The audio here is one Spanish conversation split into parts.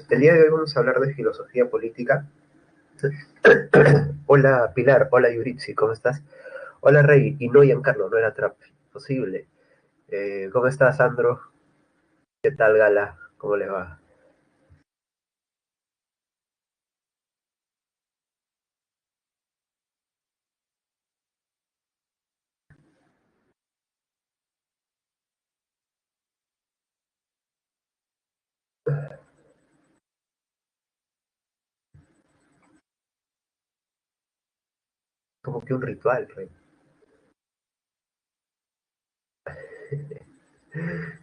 El día de hoy vamos a hablar de filosofía política. Hola Pilar, hola Yuritsi, ¿cómo estás? Hola Rey, y no Giancarlo, no era trap, posible. ¿Cómo estás, Sandro? ¿Qué tal, Gala? ¿Cómo le va? Como que un ritual, Rey.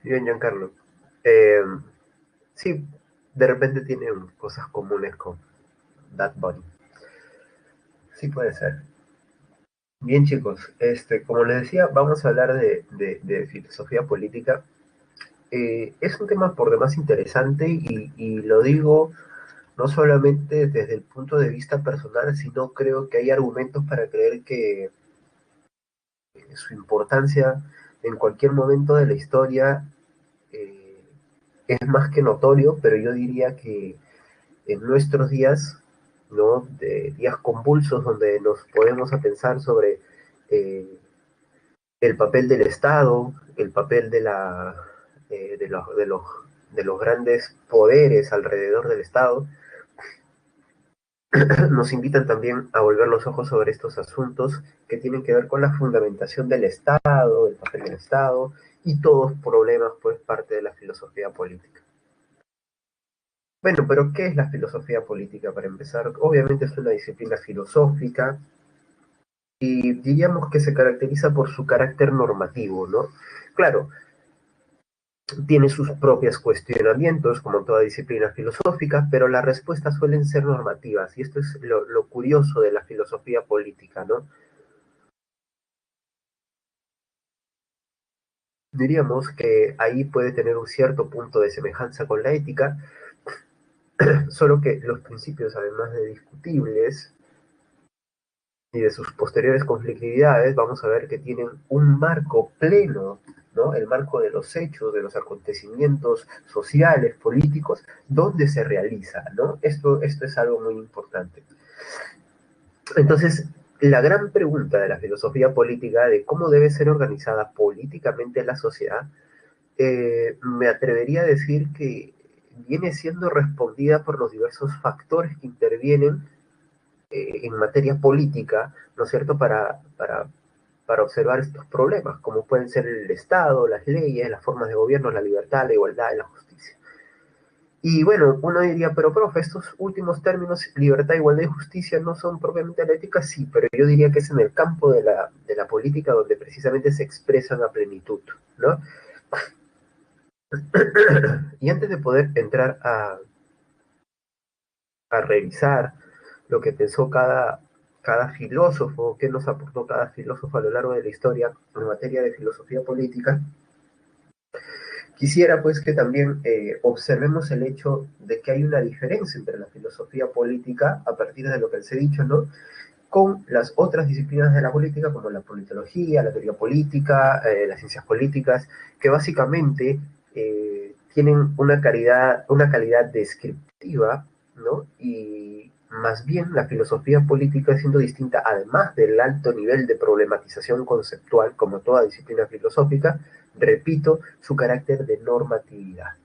Bien, Giancarlo. Eh, sí, de repente tienen cosas comunes con Bad Bunny. Sí puede ser. Bien, chicos, como les decía, vamos a hablar de filosofía política. Es un tema por demás interesante y lo digo no solamente desde el punto de vista personal, sino creo que hay argumentos para creer que su importancia en cualquier momento de la historia eh, es más que notorio, pero yo diría que en nuestros días, ¿no? De días convulsos donde nos podemos a pensar sobre eh, el papel del Estado, el papel de los grandes poderes alrededor del Estado, nos invitan también a volver los ojos sobre estos asuntos que tienen que ver con la fundamentación del Estado, el papel del Estado y todos problemas, pues, parte de la filosofía política. Bueno, pero ¿qué es la filosofía política para empezar? Obviamente es una disciplina filosófica y diríamos que se caracteriza por su carácter normativo, ¿no? Claro, tiene sus propios cuestionamientos, como toda disciplina filosófica, pero las respuestas suelen ser normativas, y esto es lo curioso de la filosofía política, ¿no? Diríamos que ahí puede tener un cierto punto de semejanza con la ética, solo que los principios, además de discutibles y de sus posteriores conflictividades, vamos a ver que tienen un marco pleno, ¿no? El marco de los hechos, de los acontecimientos sociales, políticos, donde se realiza, ¿no? Esto es algo muy importante. Entonces, la gran pregunta de la filosofía política, de cómo debe ser organizada políticamente la sociedad, me atrevería a decir que viene siendo respondida por los diversos factores que intervienen en materia política, ¿no es cierto?, para observar estos problemas, como pueden ser el Estado, las leyes, las formas de gobierno, la libertad, la igualdad y la justicia. Y bueno, uno diría, pero profe, estos últimos términos, libertad, igualdad y justicia, no son propiamente la ética, sí, pero yo diría que es en el campo de la política donde precisamente se expresan a plenitud, ¿no? Y antes de poder entrar a revisar lo que pensó cada filósofo, qué nos aportó cada filósofo a lo largo de la historia en materia de filosofía política, quisiera pues que también observemos el hecho de que hay una diferencia entre la filosofía política, a partir de lo que les he dicho, ¿no?, con las otras disciplinas de la política, como la politología, la teoría política, las ciencias políticas, que básicamente tienen una calidad descriptiva, ¿no? Y más bien la filosofía política, siendo distinta, además del alto nivel de problematización conceptual, como toda disciplina filosófica, repito, su carácter de normatividad.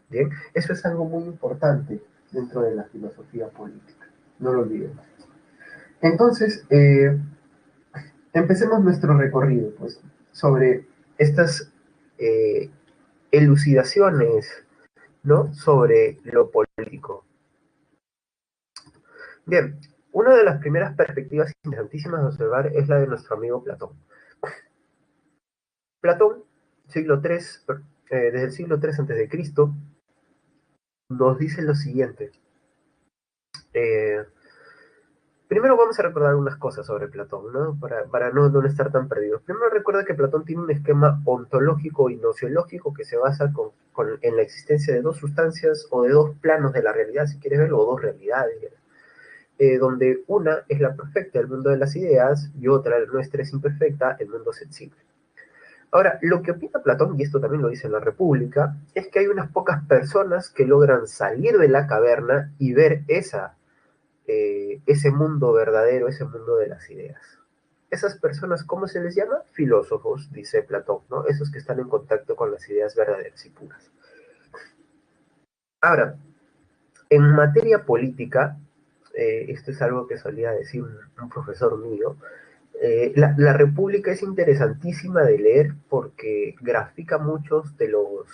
Bien, eso es algo muy importante dentro de la filosofía política. No lo olvidemos. Entonces, empecemos nuestro recorrido, pues, sobre estas eh, elucidaciones, ¿no?, sobre lo político. Bien, una de las primeras perspectivas interesantísimas de observar es la de nuestro amigo Platón. Platón, siglo III, desde el siglo III antes de Cristo, nos dice lo siguiente. Eh, Primero vamos a recordar unas cosas sobre Platón, ¿no? Para no estar tan perdidos. Primero recuerda que Platón tiene un esquema ontológico y nociológico que se basa en la existencia de dos sustancias o de dos planos de la realidad, si quieres verlo, o dos realidades, donde una es la perfecta, el mundo de las ideas, y otra, la nuestra, es imperfecta, el mundo sensible. Ahora, lo que opina Platón, y esto también lo dice en la República, es que hay unas pocas personas que logran salir de la caverna y ver ese mundo verdadero, ese mundo de las ideas. Esas personas, ¿cómo se les llama? Filósofos, dice Platón, ¿no? Esos que están en contacto con las ideas verdaderas y puras. Ahora, en materia política, esto es algo que solía decir un profesor mío, la República es interesantísima de leer porque grafica muchos de los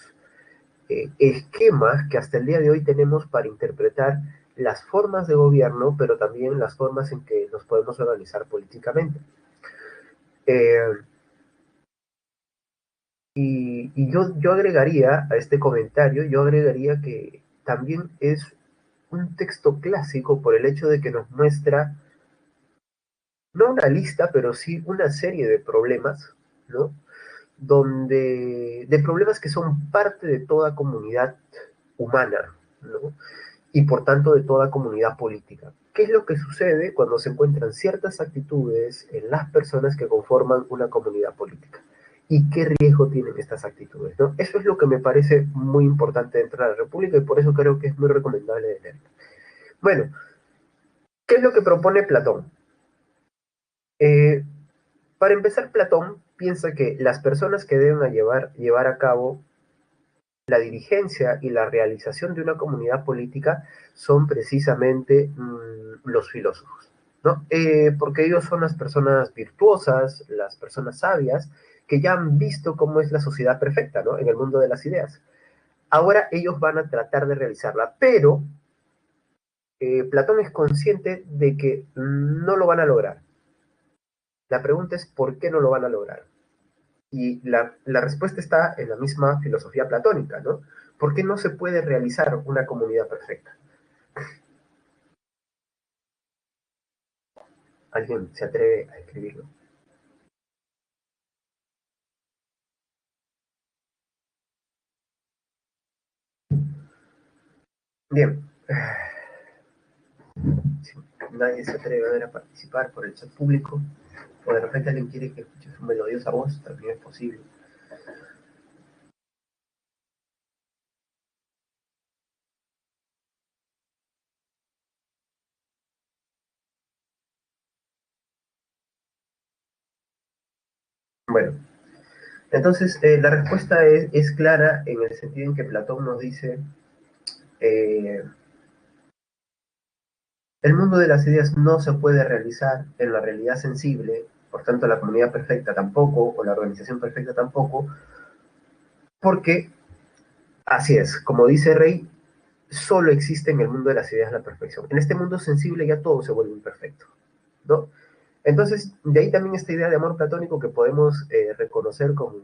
esquemas que hasta el día de hoy tenemos para interpretar las formas de gobierno, pero también las formas en que nos podemos organizar políticamente. Eh, y yo agregaría a este comentario, yo agregaría que también es un texto clásico por el hecho de que nos muestra, no una lista, pero sí una serie de problemas, ¿no? De problemas que son parte de toda comunidad humana, ¿no? Y por tanto de toda comunidad política. ¿Qué es lo que sucede cuando se encuentran ciertas actitudes en las personas que conforman una comunidad política? ¿Y qué riesgo tienen estas actitudes? ¿No? Eso es lo que me parece muy importante dentro de la República y por eso creo que es muy recomendable leerla. Bueno, ¿qué es lo que propone Platón? Eh, para empezar, Platón piensa que las personas que deben llevar a cabo la dirigencia y la realización de una comunidad política son precisamente los filósofos, ¿no? Porque ellos son las personas virtuosas, las personas sabias, que ya han visto cómo es la sociedad perfecta, ¿no? En el mundo de las ideas. Ahora ellos van a tratar de realizarla, pero Platón es consciente de que no lo van a lograr. La pregunta es ¿por qué no lo van a lograr? Y la respuesta está en la misma filosofía platónica, ¿no? ¿Por qué no se puede realizar una comunidad perfecta? ¿Alguien se atreve a escribirlo? Bien, si nadie se atreve a ver a participar por el chat público, o de repente alguien quiere que escuche su melodiosa voz, también es posible. Bueno, entonces la respuesta es clara en el sentido en que Platón nos dice eh, el mundo de las ideas no se puede realizar en la realidad sensible, por tanto la comunidad perfecta tampoco, o la organización perfecta tampoco, porque así es, como dice Rey, solo existe en el mundo de las ideas la perfección. En este mundo sensible ya todo se vuelve imperfecto, ¿no? Entonces, de ahí también esta idea de amor platónico que podemos reconocer como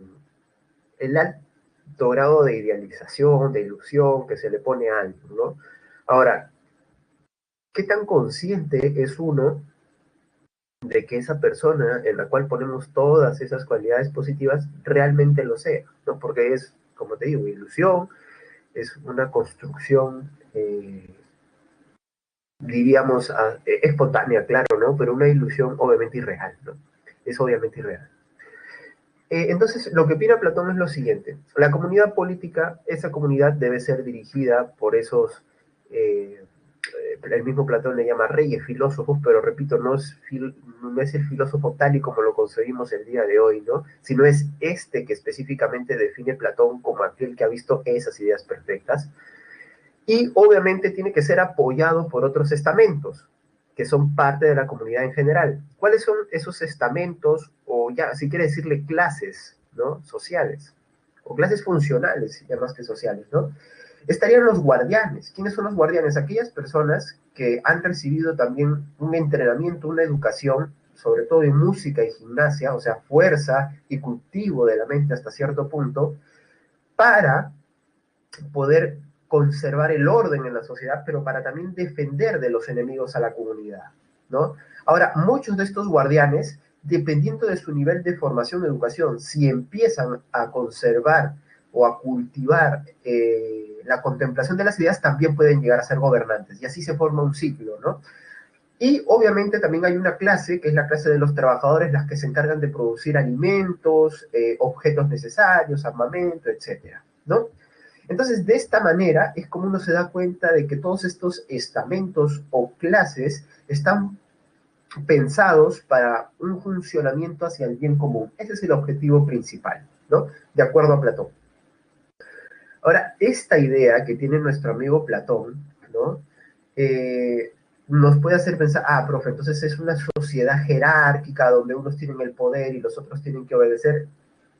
el alto grado de idealización, de ilusión que se le pone a algo, ¿no? Ahora, ¿qué tan consciente es uno de que esa persona en la cual ponemos todas esas cualidades positivas realmente lo sea? ¿No? Porque es, como te digo, ilusión, es una construcción, diríamos, espontánea, claro, ¿no? Pero una ilusión obviamente irreal, ¿no? Es obviamente irreal. Entonces, lo que opina Platón es lo siguiente. La comunidad política, esa comunidad debe ser dirigida por esos, eh, el mismo Platón le llama reyes, filósofos, pero repito, no es el filósofo tal y como lo concebimos el día de hoy, ¿no? Sino es este que específicamente define Platón como aquel que ha visto esas ideas perfectas. Y obviamente tiene que ser apoyado por otros estamentos, que son parte de la comunidad en general. ¿Cuáles son esos estamentos, o ya, si quiere decirle clases, ¿no? Sociales, o clases funcionales, ya más que sociales, ¿no? Estarían los guardianes. ¿Quiénes son los guardianes? Aquellas personas que han recibido también un entrenamiento, una educación, sobre todo en música y gimnasia, o sea, fuerza y cultivo de la mente hasta cierto punto, para poder conservar el orden en la sociedad, pero para también defender de los enemigos a la comunidad, ¿no? Ahora, muchos de estos guardianes, dependiendo de su nivel de formación y educación, si empiezan a conservar o a cultivar la contemplación de las ideas, también pueden llegar a ser gobernantes, y así se forma un ciclo, ¿no? Y obviamente también hay una clase, que es la clase de los trabajadores, las que se encargan de producir alimentos, objetos necesarios, armamento, etcétera, ¿no? Entonces, de esta manera es como uno se da cuenta de que todos estos estamentos o clases están pensados para un funcionamiento hacia el bien común. Ese es el objetivo principal, ¿no? De acuerdo a Platón. Ahora, esta idea que tiene nuestro amigo Platón, ¿no? Nos puede hacer pensar, profe, entonces es una sociedad jerárquica donde unos tienen el poder y los otros tienen que obedecer.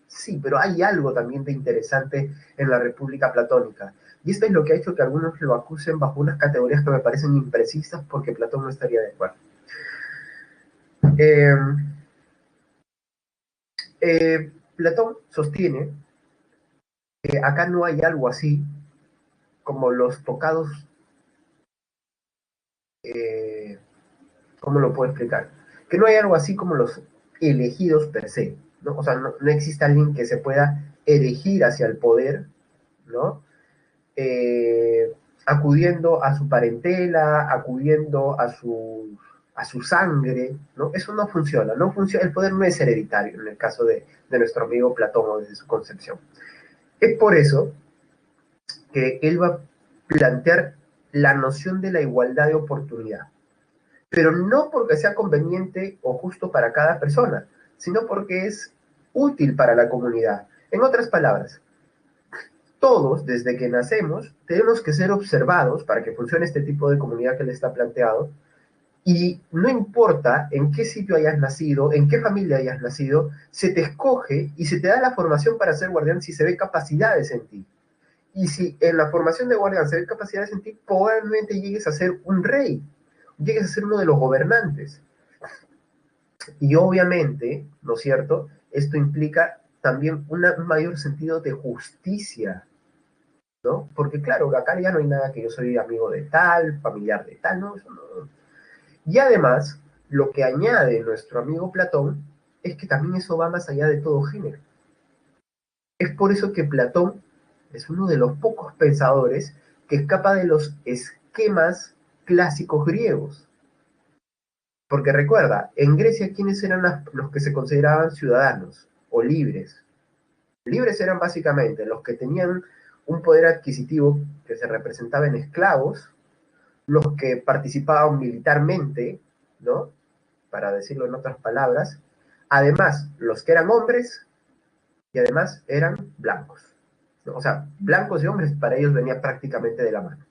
Sí, pero hay algo también de interesante en la República Platónica. Y esto es lo que ha hecho que algunos lo acusen bajo unas categorías que me parecen imprecisas porque Platón no estaría de acuerdo. Eh, Platón sostiene que acá no hay algo así como los tocados, ¿cómo lo puedo explicar? Que no hay algo así como los elegidos per se, ¿no? O sea, no existe alguien que se pueda elegir hacia el poder, ¿no? Eh, acudiendo a su parentela, acudiendo a su sangre, ¿no? Eso no funciona, no funciona, el poder no es hereditario en el caso de nuestro amigo Platón o desde su concepción. Es por eso que él va a plantear la noción de la igualdad de oportunidad, pero no porque sea conveniente o justo para cada persona, sino porque es útil para la comunidad. En otras palabras, todos, desde que nacemos, tenemos que ser observados para que funcione este tipo de comunidad que le está planteado, y no importa en qué sitio hayas nacido, en qué familia hayas nacido, se te escoge y se te da la formación para ser guardián si se ve capacidades en ti. Y si en la formación de guardián se ve capacidades en ti, probablemente llegues a ser un rey, llegues a ser uno de los gobernantes. Y obviamente, ¿no es cierto? Esto implica también un mayor sentido de justicia, ¿no? Porque claro, acá ya no hay nada que yo soy amigo de tal, familiar de tal, ¿no? Eso no. Y además, lo que añade nuestro amigo Platón es que también eso va más allá de todo género. Es por eso que Platón es uno de los pocos pensadores que escapa de los esquemas clásicos griegos. Porque recuerda, en Grecia, ¿quiénes eran los que se consideraban ciudadanos o libres? Libres eran básicamente los que tenían un poder adquisitivo que se representaba en esclavos, los que participaban militarmente, ¿no? Para decirlo en otras palabras, además los que eran hombres y además eran blancos, ¿no? O sea, blancos y hombres para ellos venía prácticamente de la mano.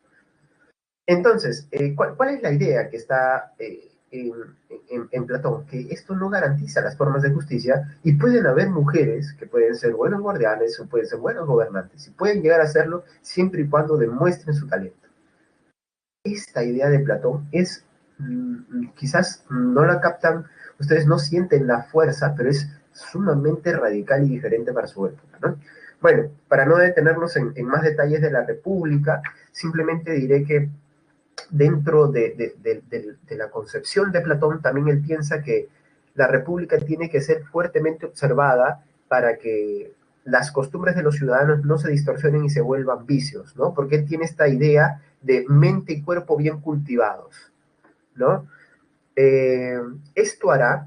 Entonces, ¿cuál es la idea que está en Platón? Que esto no garantiza las formas de justicia y pueden haber mujeres que pueden ser buenos guardianes o pueden ser buenos gobernantes y pueden llegar a serlo siempre y cuando demuestren su talento. Esta idea de Platón es, quizás no la captan, ustedes no sienten la fuerza, pero es sumamente radical y diferente para su época, ¿no? Bueno, para no detenernos en más detalles de la República, simplemente diré que dentro de la concepción de Platón, también él piensa que la república tiene que ser fuertemente observada para que las costumbres de los ciudadanos no se distorsionen y se vuelvan vicios, ¿no? Porque él tiene esta idea de mente y cuerpo bien cultivados, ¿no? Eh, Esto hará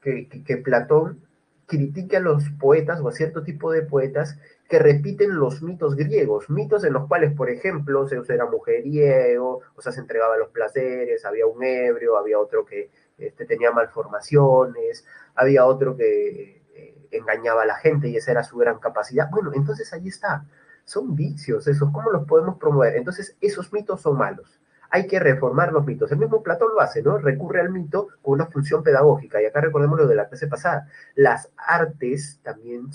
que Platón critique a los poetas o a cierto tipo de poetas que repiten los mitos griegos, mitos en los cuales, por ejemplo, Zeus era mujeriego, o sea, se entregaba a los placeres, había un ebrio, había otro que tenía malformaciones, había otro que engañaba a la gente y esa era su gran capacidad. Bueno, entonces ahí está, son vicios esos, ¿cómo los podemos promover? Entonces, esos mitos son malos, hay que reformar los mitos. El mismo Platón lo hace, ¿no? Recurre al mito con una función pedagógica. Y acá recordemos lo de la clase pasada. Las artes también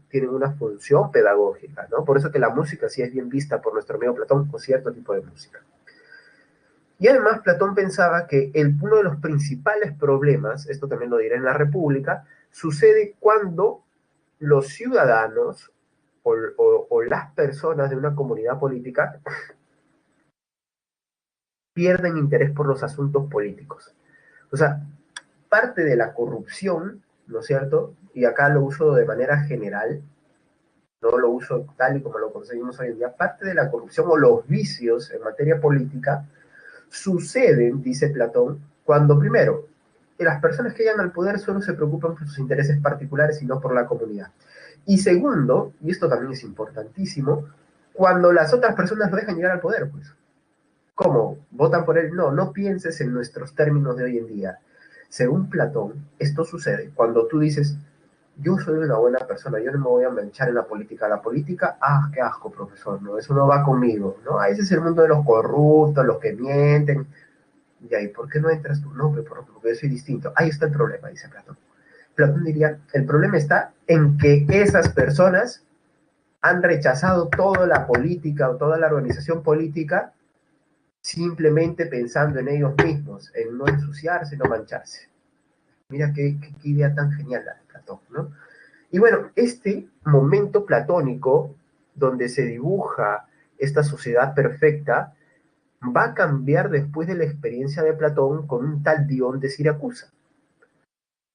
tienen una función pedagógica, ¿no? Por eso que la música sí es bien vista por nuestro amigo Platón con cierto tipo de música. Y además Platón pensaba que uno de los principales problemas, esto también lo diré en la República, sucede cuando los ciudadanos o las personas de una comunidad política pierden interés por los asuntos políticos. O sea, parte de la corrupción, ¿no es cierto? Y acá lo uso de manera general, no lo uso tal y como lo conseguimos hoy en día, parte de la corrupción o los vicios en materia política suceden, dice Platón, Cuando primero, las personas que llegan al poder solo se preocupan por sus intereses particulares y no por la comunidad. Y segundo, y esto también es importantísimo, cuando las otras personas lo dejan llegar al poder, pues. ¿Cómo? ¿Votan por él? No, no pienses en nuestros términos de hoy en día. Según Platón, esto sucede cuando tú dices, yo soy una buena persona, yo no me voy a manchar en la política. La política, ah, qué asco, profesor, no, eso no va conmigo, ¿no? Ese es el mundo de los corruptos, los que mienten. Y ahí, ¿por qué no entras tú? No, porque yo soy distinto. Ahí está el problema, dice Platón. Platón diría, el problema está en que esas personas han rechazado toda la política o toda la organización política simplemente pensando en ellos mismos, en no ensuciarse, no mancharse. Mira qué idea tan genial la de Platón, ¿no? Y bueno, este momento platónico, donde se dibuja esta sociedad perfecta, va a cambiar después de la experiencia de Platón con un tal Dión de Siracusa.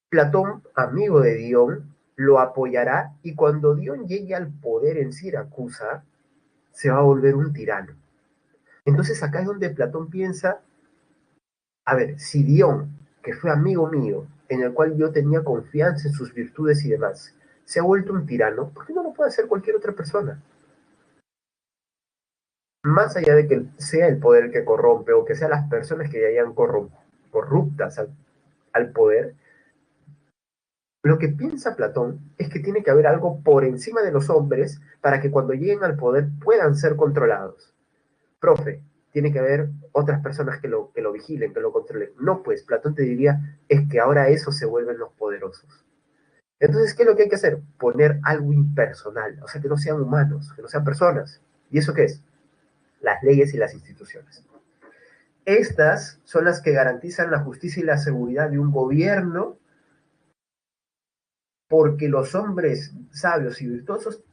Platón, amigo de Dión, lo apoyará y cuando Dión llegue al poder en Siracusa, se va a volver un tirano. Entonces acá es donde Platón piensa, a ver, si Dion, que fue amigo mío, en el cual yo tenía confianza en sus virtudes y demás, se ha vuelto un tirano, ¿por qué no lo puede hacer cualquier otra persona? Más allá de que sea el poder que corrompe o que sean las personas que ya hayan corruptas al poder, lo que piensa Platón es que tiene que haber algo por encima de los hombres para que cuando lleguen al poder puedan ser controlados. Profe, tiene que haber otras personas que lo vigilen, que lo controlen. No, pues Platón te diría, es que ahora esos se vuelven los poderosos. Entonces, ¿qué es lo que hay que hacer? Poner algo impersonal, o sea, que no sean humanos, que no sean personas. ¿Y eso qué es? Las leyes y las instituciones. Estas son las que garantizan la justicia y la seguridad de un gobierno, porque los hombres sabios y virtuosos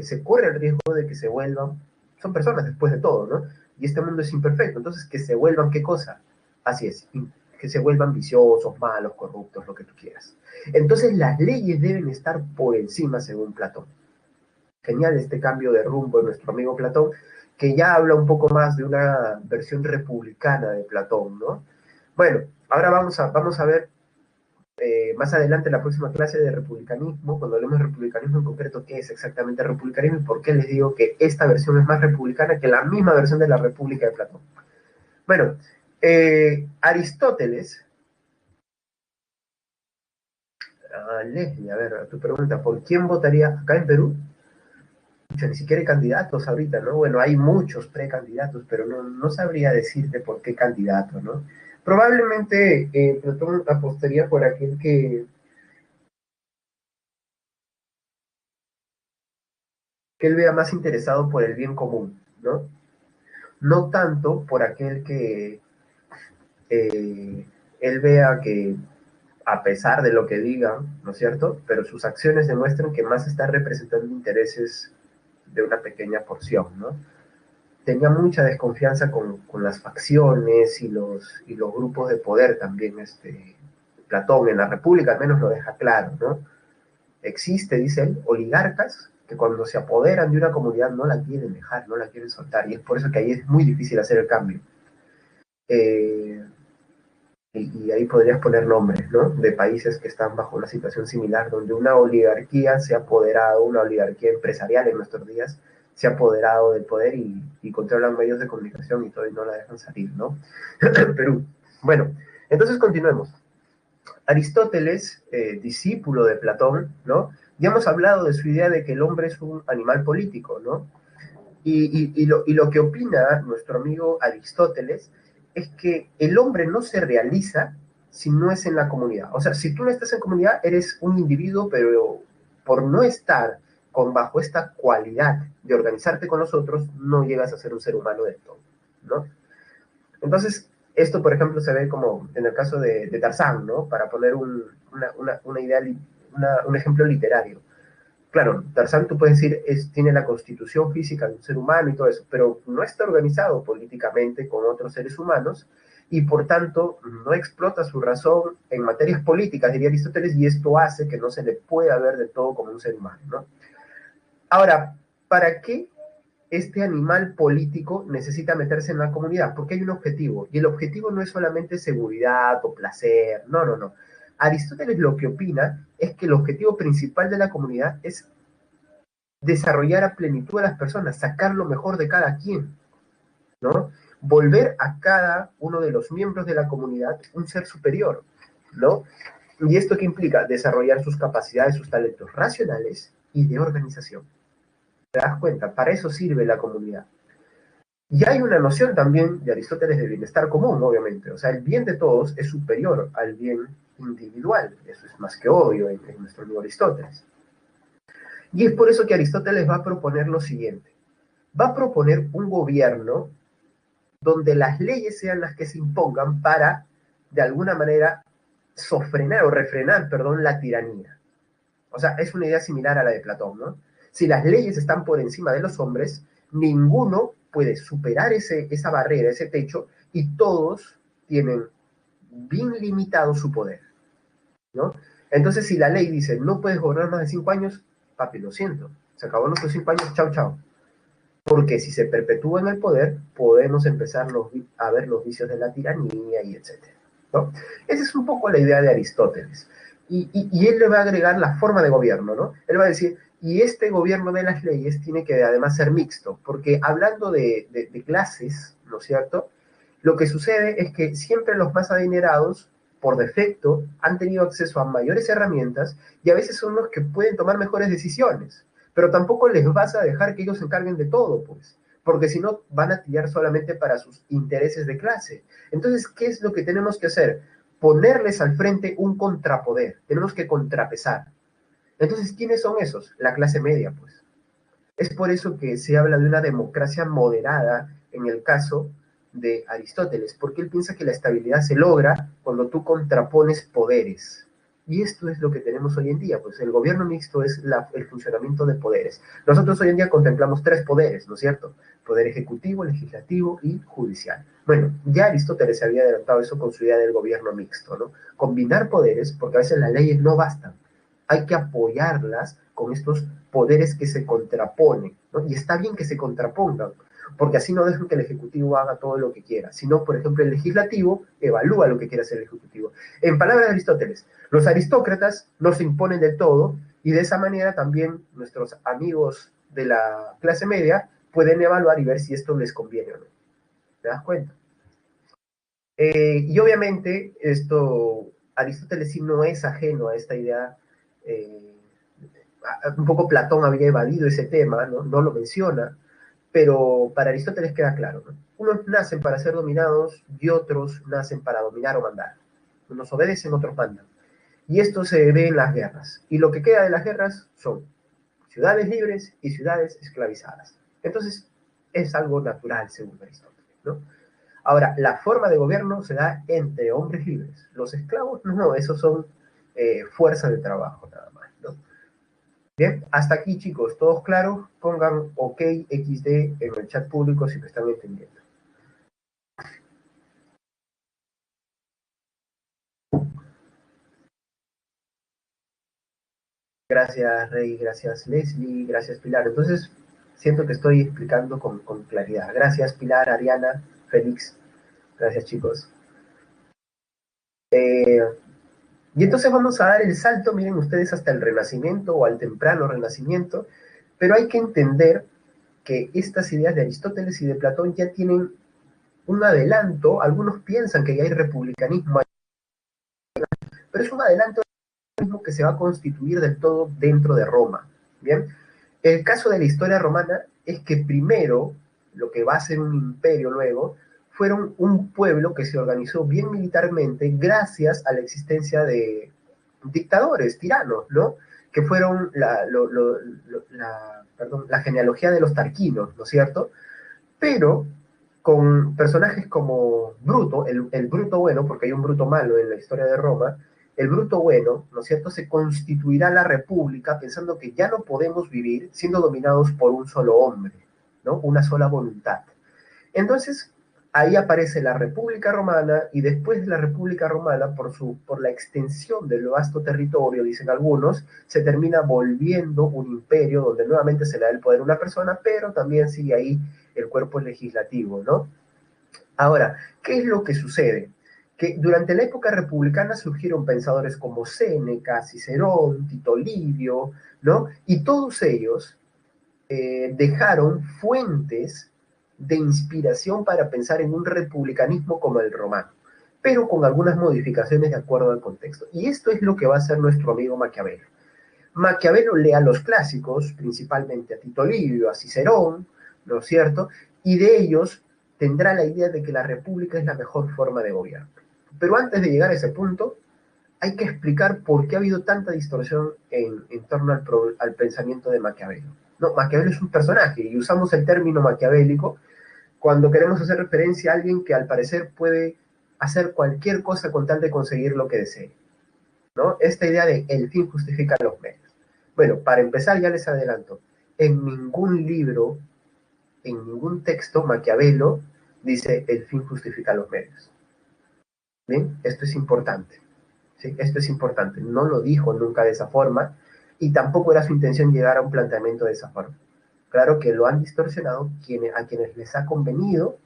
se corre el riesgo de que se vuelvan, son personas después de todo, ¿no? Y este mundo es imperfecto, entonces que se vuelvan, ¿qué cosa? Así es, que se vuelvan viciosos, malos, corruptos, lo que tú quieras. Entonces las leyes deben estar por encima, según Platón. Genial este cambio de rumbo de nuestro amigo Platón, que ya habla un poco más de una versión republicana de Platón, ¿no? Bueno, ahora vamos a ver más adelante en la próxima clase de republicanismo, cuando hablemos de republicanismo en concreto, qué es exactamente el republicanismo y por qué les digo que esta versión es más republicana que la misma versión de la República de Platón. Bueno, Aristóteles, Leslie, a ver, tu pregunta, ¿por quién votaría acá en Perú? Ni siquiera hay candidatos ahorita, ¿no? Bueno, hay muchos precandidatos, pero no sabría decirte por qué candidato, ¿no? Probablemente Platón apostaría por aquel que él vea más interesado por el bien común, ¿no? No tanto por aquel que él vea que, a pesar de lo que digan, ¿no es cierto? Pero sus acciones demuestran que más está representando intereses de una pequeña porción, ¿no? Tenía mucha desconfianza con las facciones y los grupos de poder también, Platón en la República al menos lo deja claro, ¿no? Existe, dice él, oligarcas que cuando se apoderan de una comunidad no la quieren dejar, no la quieren soltar, y es por eso que ahí es muy difícil hacer el cambio. Eh, y ahí podrías poner nombres, ¿no? De países que están bajo una situación similar, donde una oligarquía se ha apoderado, una oligarquía empresarial en nuestros días, se ha apoderado del poder y controlan medios de comunicación y todo, y no la dejan salir, ¿no? Perú. Bueno, entonces continuemos. Aristóteles, discípulo de Platón, ¿no? Ya hemos hablado de su idea de que el hombre es un animal político, ¿no? Y lo que opina nuestro amigo Aristóteles es que el hombre no se realiza si no es en la comunidad. O sea, si tú no estás en comunidad, eres un individuo, pero por no estar bajo esta cualidad de organizarte con los otros, no llegas a ser un ser humano del todo, ¿no? Entonces, esto, por ejemplo, se ve como en el caso de Tarzán, ¿no? Para poner una idea, un ejemplo literario. Claro, Tarzán, tú puedes decir, tiene la constitución física de un ser humano y todo eso, pero no está organizado políticamente con otros seres humanos y por tanto no explota su razón en materias políticas, diría Aristóteles, y esto hace que no se le pueda ver del todo como un ser humano, ¿no? Ahora, ¿para qué este animal político necesita meterse en la comunidad porque hay un objetivo, y el objetivo no es solamente seguridad o placer, no, no, no. Aristóteles lo que opina es que el objetivo principal de la comunidad es desarrollar a plenitud a las personas, sacar lo mejor de cada quien, ¿no? Volver a cada uno de los miembros de la comunidad un ser superior, ¿no? ¿Y esto qué implica? Desarrollar sus capacidades, sus talentos racionales y de organización. ¿Te das cuenta? Para eso sirve la comunidad. Y hay una noción también de Aristóteles de bienestar común, obviamente. O sea, el bien de todos es superior al bien individual. Eso es más que obvio en nuestro amigo Aristóteles. Y es por eso que Aristóteles va a proponer lo siguiente. Va a proponer un gobierno donde las leyes sean las que se impongan para, de alguna manera, sofrenar o refrenar, perdón, la tiranía. O sea, es una idea similar a la de Platón, ¿no? Si las leyes están por encima de los hombres, ninguno puede superar esa barrera, ese techo, y todos tienen bien limitado su poder, ¿no? Entonces, si la ley dice, no puedes gobernar más de 5 años, papi, lo siento, se acabó nuestros 5 años, chao, chao. Porque si se perpetúa en el poder, podemos empezar a ver los vicios de la tiranía y etcétera, ¿no? Esa es un poco la idea de Aristóteles. Y él le va a agregar la forma de gobierno, ¿no? Él va a decir, y este gobierno de las leyes tiene que además ser mixto, porque hablando de clases, ¿no es cierto? Lo que sucede es que siempre los más adinerados, por defecto, han tenido acceso a mayores herramientas y a veces son los que pueden tomar mejores decisiones. Pero tampoco les vas a dejar que ellos se encarguen de todo, pues, porque si no van a tirar solamente para sus intereses de clase. Entonces, ¿qué es lo que tenemos que hacer? Ponerles al frente un contrapoder, tenemos que contrapesar. Entonces, ¿quiénes son esos? La clase media, pues. Es por eso que se habla de una democracia moderada en el caso de Aristóteles, porque él piensa que la estabilidad se logra cuando tú contrapones poderes. Y esto es lo que tenemos hoy en día, pues el gobierno mixto es el funcionamiento de poderes. Nosotros hoy en día contemplamos 3 poderes, ¿no es cierto? Poder ejecutivo, legislativo y judicial. Bueno, ya Aristóteles se había adelantado eso con su idea del gobierno mixto, ¿no? Combinar poderes, porque a veces las leyes no bastan. Hay que apoyarlas con estos poderes que se contraponen, ¿no? Y está bien que se contrapongan, porque así no dejan que el Ejecutivo haga todo lo que quiera, sino, por ejemplo, el Legislativo evalúa lo que quiere hacer el Ejecutivo. En palabras de Aristóteles, los aristócratas no se imponen del todo, y de esa manera también nuestros amigos de la clase media pueden evaluar y ver si esto les conviene o no. ¿Te das cuenta? Y obviamente esto, Aristóteles sí no es ajeno a esta idea. Un poco Platón había evadido ese tema, ¿no? No lo menciona, pero para Aristóteles queda claro, ¿no? Unos nacen para ser dominados y otros nacen para dominar o mandar. Unos obedecen, otros mandan. Y esto se ve en las guerras. Y lo que queda de las guerras son ciudades libres y ciudades esclavizadas. Entonces, es algo natural, según Aristóteles, ¿no? Ahora, la forma de gobierno se da entre hombres libres. Los esclavos, no, esos son fuerza de trabajo, nada más, ¿no? Bien, hasta aquí chicos, ¿todos claros? Pongan OK XD en el chat público si me están entendiendo. Gracias Rey, gracias Leslie, gracias Pilar. Entonces, siento que estoy explicando con claridad. Gracias Pilar, Ariana, Félix, gracias chicos. Y entonces vamos a dar el salto, miren ustedes, hasta el Renacimiento o al temprano Renacimiento, pero hay que entender que estas ideas de Aristóteles y de Platón ya tienen un adelanto. Algunos piensan que ya hay republicanismo, pero es un adelanto que se va a constituir del todo dentro de Roma. Bien, el caso de la historia romana es que primero, lo que va a ser un imperio luego, fueron un pueblo que se organizó bien militarmente gracias a la existencia de dictadores, tiranos, ¿no? Que fueron la genealogía de los tarquinos, ¿no es cierto? Pero con personajes como Bruto, el Bruto bueno, porque hay un Bruto malo en la historia de Roma, el Bruto bueno, ¿no es cierto?, se constituirá la república pensando que ya no podemos vivir siendo dominados por un solo hombre, ¿no? Una sola voluntad. Entonces, Ahí aparece la República Romana y después de la República Romana, por la extensión del vasto territorio, dicen algunos, se termina volviendo un imperio donde nuevamente se le da el poder a una persona, pero también sigue ahí el cuerpo legislativo, ¿no? Ahora, ¿qué es lo que sucede? Que durante la época republicana surgieron pensadores como Séneca, Cicerón, Tito Livio, ¿no? Y todos ellos dejaron fuentes de inspiración para pensar en un republicanismo como el romano, pero con algunas modificaciones de acuerdo al contexto. Y esto es lo que va a hacer nuestro amigo Maquiavelo. Maquiavelo lee a los clásicos, principalmente a Tito Livio, a Cicerón, ¿no es cierto? Y de ellos tendrá la idea de que la república es la mejor forma de gobierno. Pero antes de llegar a ese punto, hay que explicar por qué ha habido tanta distorsión en torno al pensamiento de Maquiavelo. No, Maquiavelo es un personaje y usamos el término maquiavélico cuando queremos hacer referencia a alguien que al parecer puede hacer cualquier cosa con tal de conseguir lo que desee, ¿no? Esta idea de el fin justifica los medios. Bueno, para empezar ya les adelanto, en ningún libro, en ningún texto Maquiavelo dice el fin justifica los medios. ¿Bien? Esto es importante. ¿Sí? Esto es importante. No lo dijo nunca de esa forma y tampoco era su intención llegar a un planteamiento de esa forma. Claro que lo han distorsionado a quienes les ha convenido,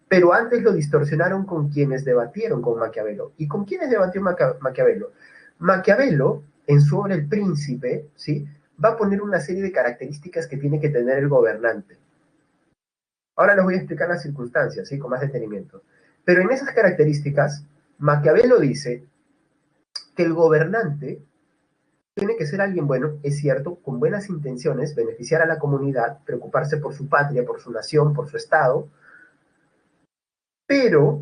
pero antes lo distorsionaron con quienes debatieron con Maquiavelo. ¿Y con quiénes debatió Maquiavelo? Maquiavelo, en su obra El Príncipe, ¿sí? Va a poner una serie de características que tiene que tener el gobernante. Ahora les voy a explicar las circunstancias, ¿sí? Con más detenimiento. Pero en esas características, Maquiavelo dice que el gobernante tiene que ser alguien bueno, es cierto, con buenas intenciones, beneficiar a la comunidad, preocuparse por su patria, por su nación, por su estado, pero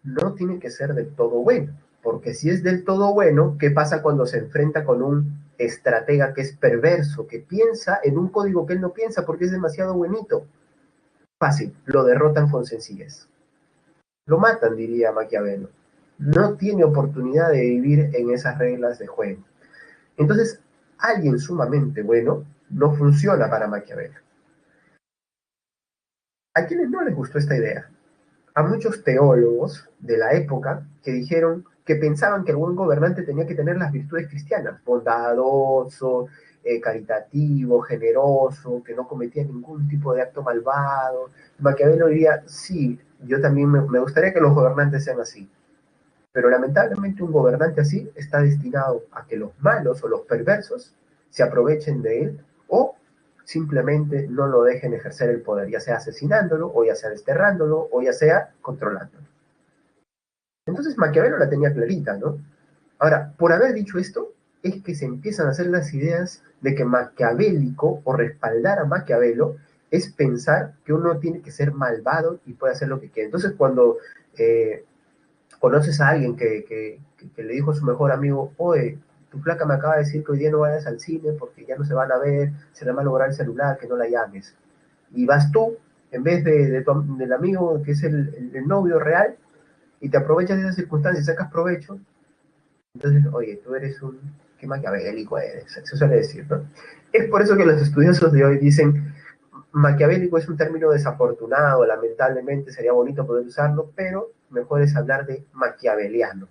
no tiene que ser del todo bueno, porque si es del todo bueno, ¿qué pasa cuando se enfrenta con un estratega que es perverso, que piensa en un código que él no piensa porque es demasiado buenito? Fácil, lo derrotan con sencillez. Lo matan, diría Maquiavelo. No tiene oportunidad de vivir en esas reglas de juego. Entonces, alguien sumamente bueno no funciona para Maquiavelo. ¿A quienes no les gustó esta idea? A muchos teólogos de la época que dijeron que pensaban que el buen gobernante tenía que tener las virtudes cristianas, bondadoso, caritativo, generoso, que no cometía ningún tipo de acto malvado. Maquiavelo diría, sí, yo también me gustaría que los gobernantes sean así, pero lamentablemente un gobernante así está destinado a que los malos o los perversos se aprovechen de él o simplemente no lo dejen ejercer el poder, ya sea asesinándolo, o ya sea desterrándolo, o ya sea controlándolo. Entonces Maquiavelo la tenía clarita, ¿no? Ahora, por haber dicho esto, es que se empiezan a hacer las ideas de que maquiavélico o respaldar a Maquiavelo es pensar que uno tiene que ser malvado y puede hacer lo que quiere. Entonces, cuando conoces a alguien que le dijo a su mejor amigo, oye, tu flaca me acaba de decir que hoy día no vayas al cine porque ya no se van a ver, se le va a lograr el celular, que no la llames. Y vas tú, en vez del amigo que es el novio real, y te aprovechas de esas circunstancias, sacas provecho, entonces, oye, tú eres un, qué maquiavélico eres, se suele decir, ¿no? Es por eso que los estudiosos de hoy dicen, maquiavélico es un término desafortunado, lamentablemente sería bonito poder usarlo, pero mejor es hablar de maquiaveliano,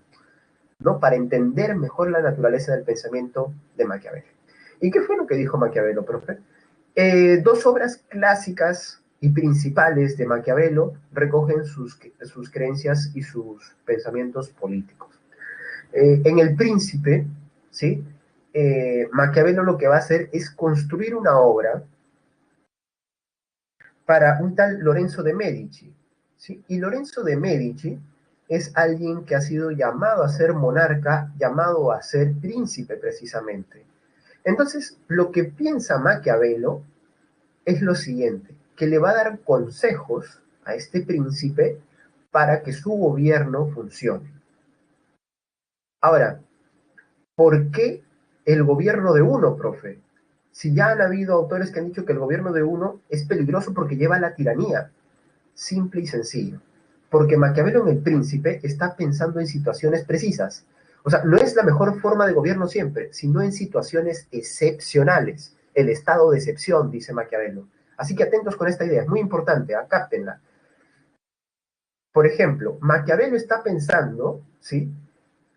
¿no? Para entender mejor la naturaleza del pensamiento de Maquiavelo. ¿Y qué fue lo que dijo Maquiavelo, profe? Dos obras clásicas y principales de Maquiavelo recogen sus creencias y sus pensamientos políticos. En El Príncipe, ¿sí? Maquiavelo lo que va a hacer es construir una obra para un tal Lorenzo de Medici, ¿sí? Y Lorenzo de Medici es alguien que ha sido llamado a ser monarca, llamado a ser príncipe precisamente. Entonces, lo que piensa Maquiavelo es lo siguiente, que le va a dar consejos a este príncipe para que su gobierno funcione. Ahora, ¿por qué el gobierno de uno, profe? Si ya han habido autores que han dicho que el gobierno de uno es peligroso porque lleva a la tiranía. Simple y sencillo. Porque Maquiavelo en El Príncipe está pensando en situaciones precisas. O sea, no es la mejor forma de gobierno siempre, sino en situaciones excepcionales. El estado de excepción, dice Maquiavelo. Así que atentos con esta idea, es muy importante, cáptenla. Por ejemplo, Maquiavelo está pensando, ¿sí?,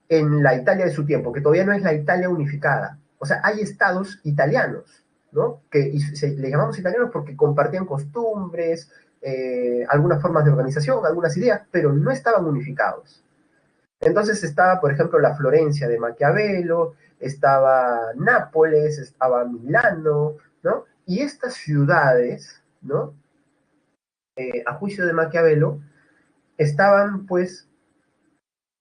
en la Italia de su tiempo, que todavía no es la Italia unificada. O sea, hay estados italianos, ¿no? Que le llamamos italianos porque compartían costumbres, algunas formas de organización, algunas ideas, pero no estaban unificados. Entonces estaba, por ejemplo, la Florencia de Maquiavelo, estaba Nápoles, estaba Milano, ¿no? Y estas ciudades, ¿no? A juicio de Maquiavelo, estaban, pues,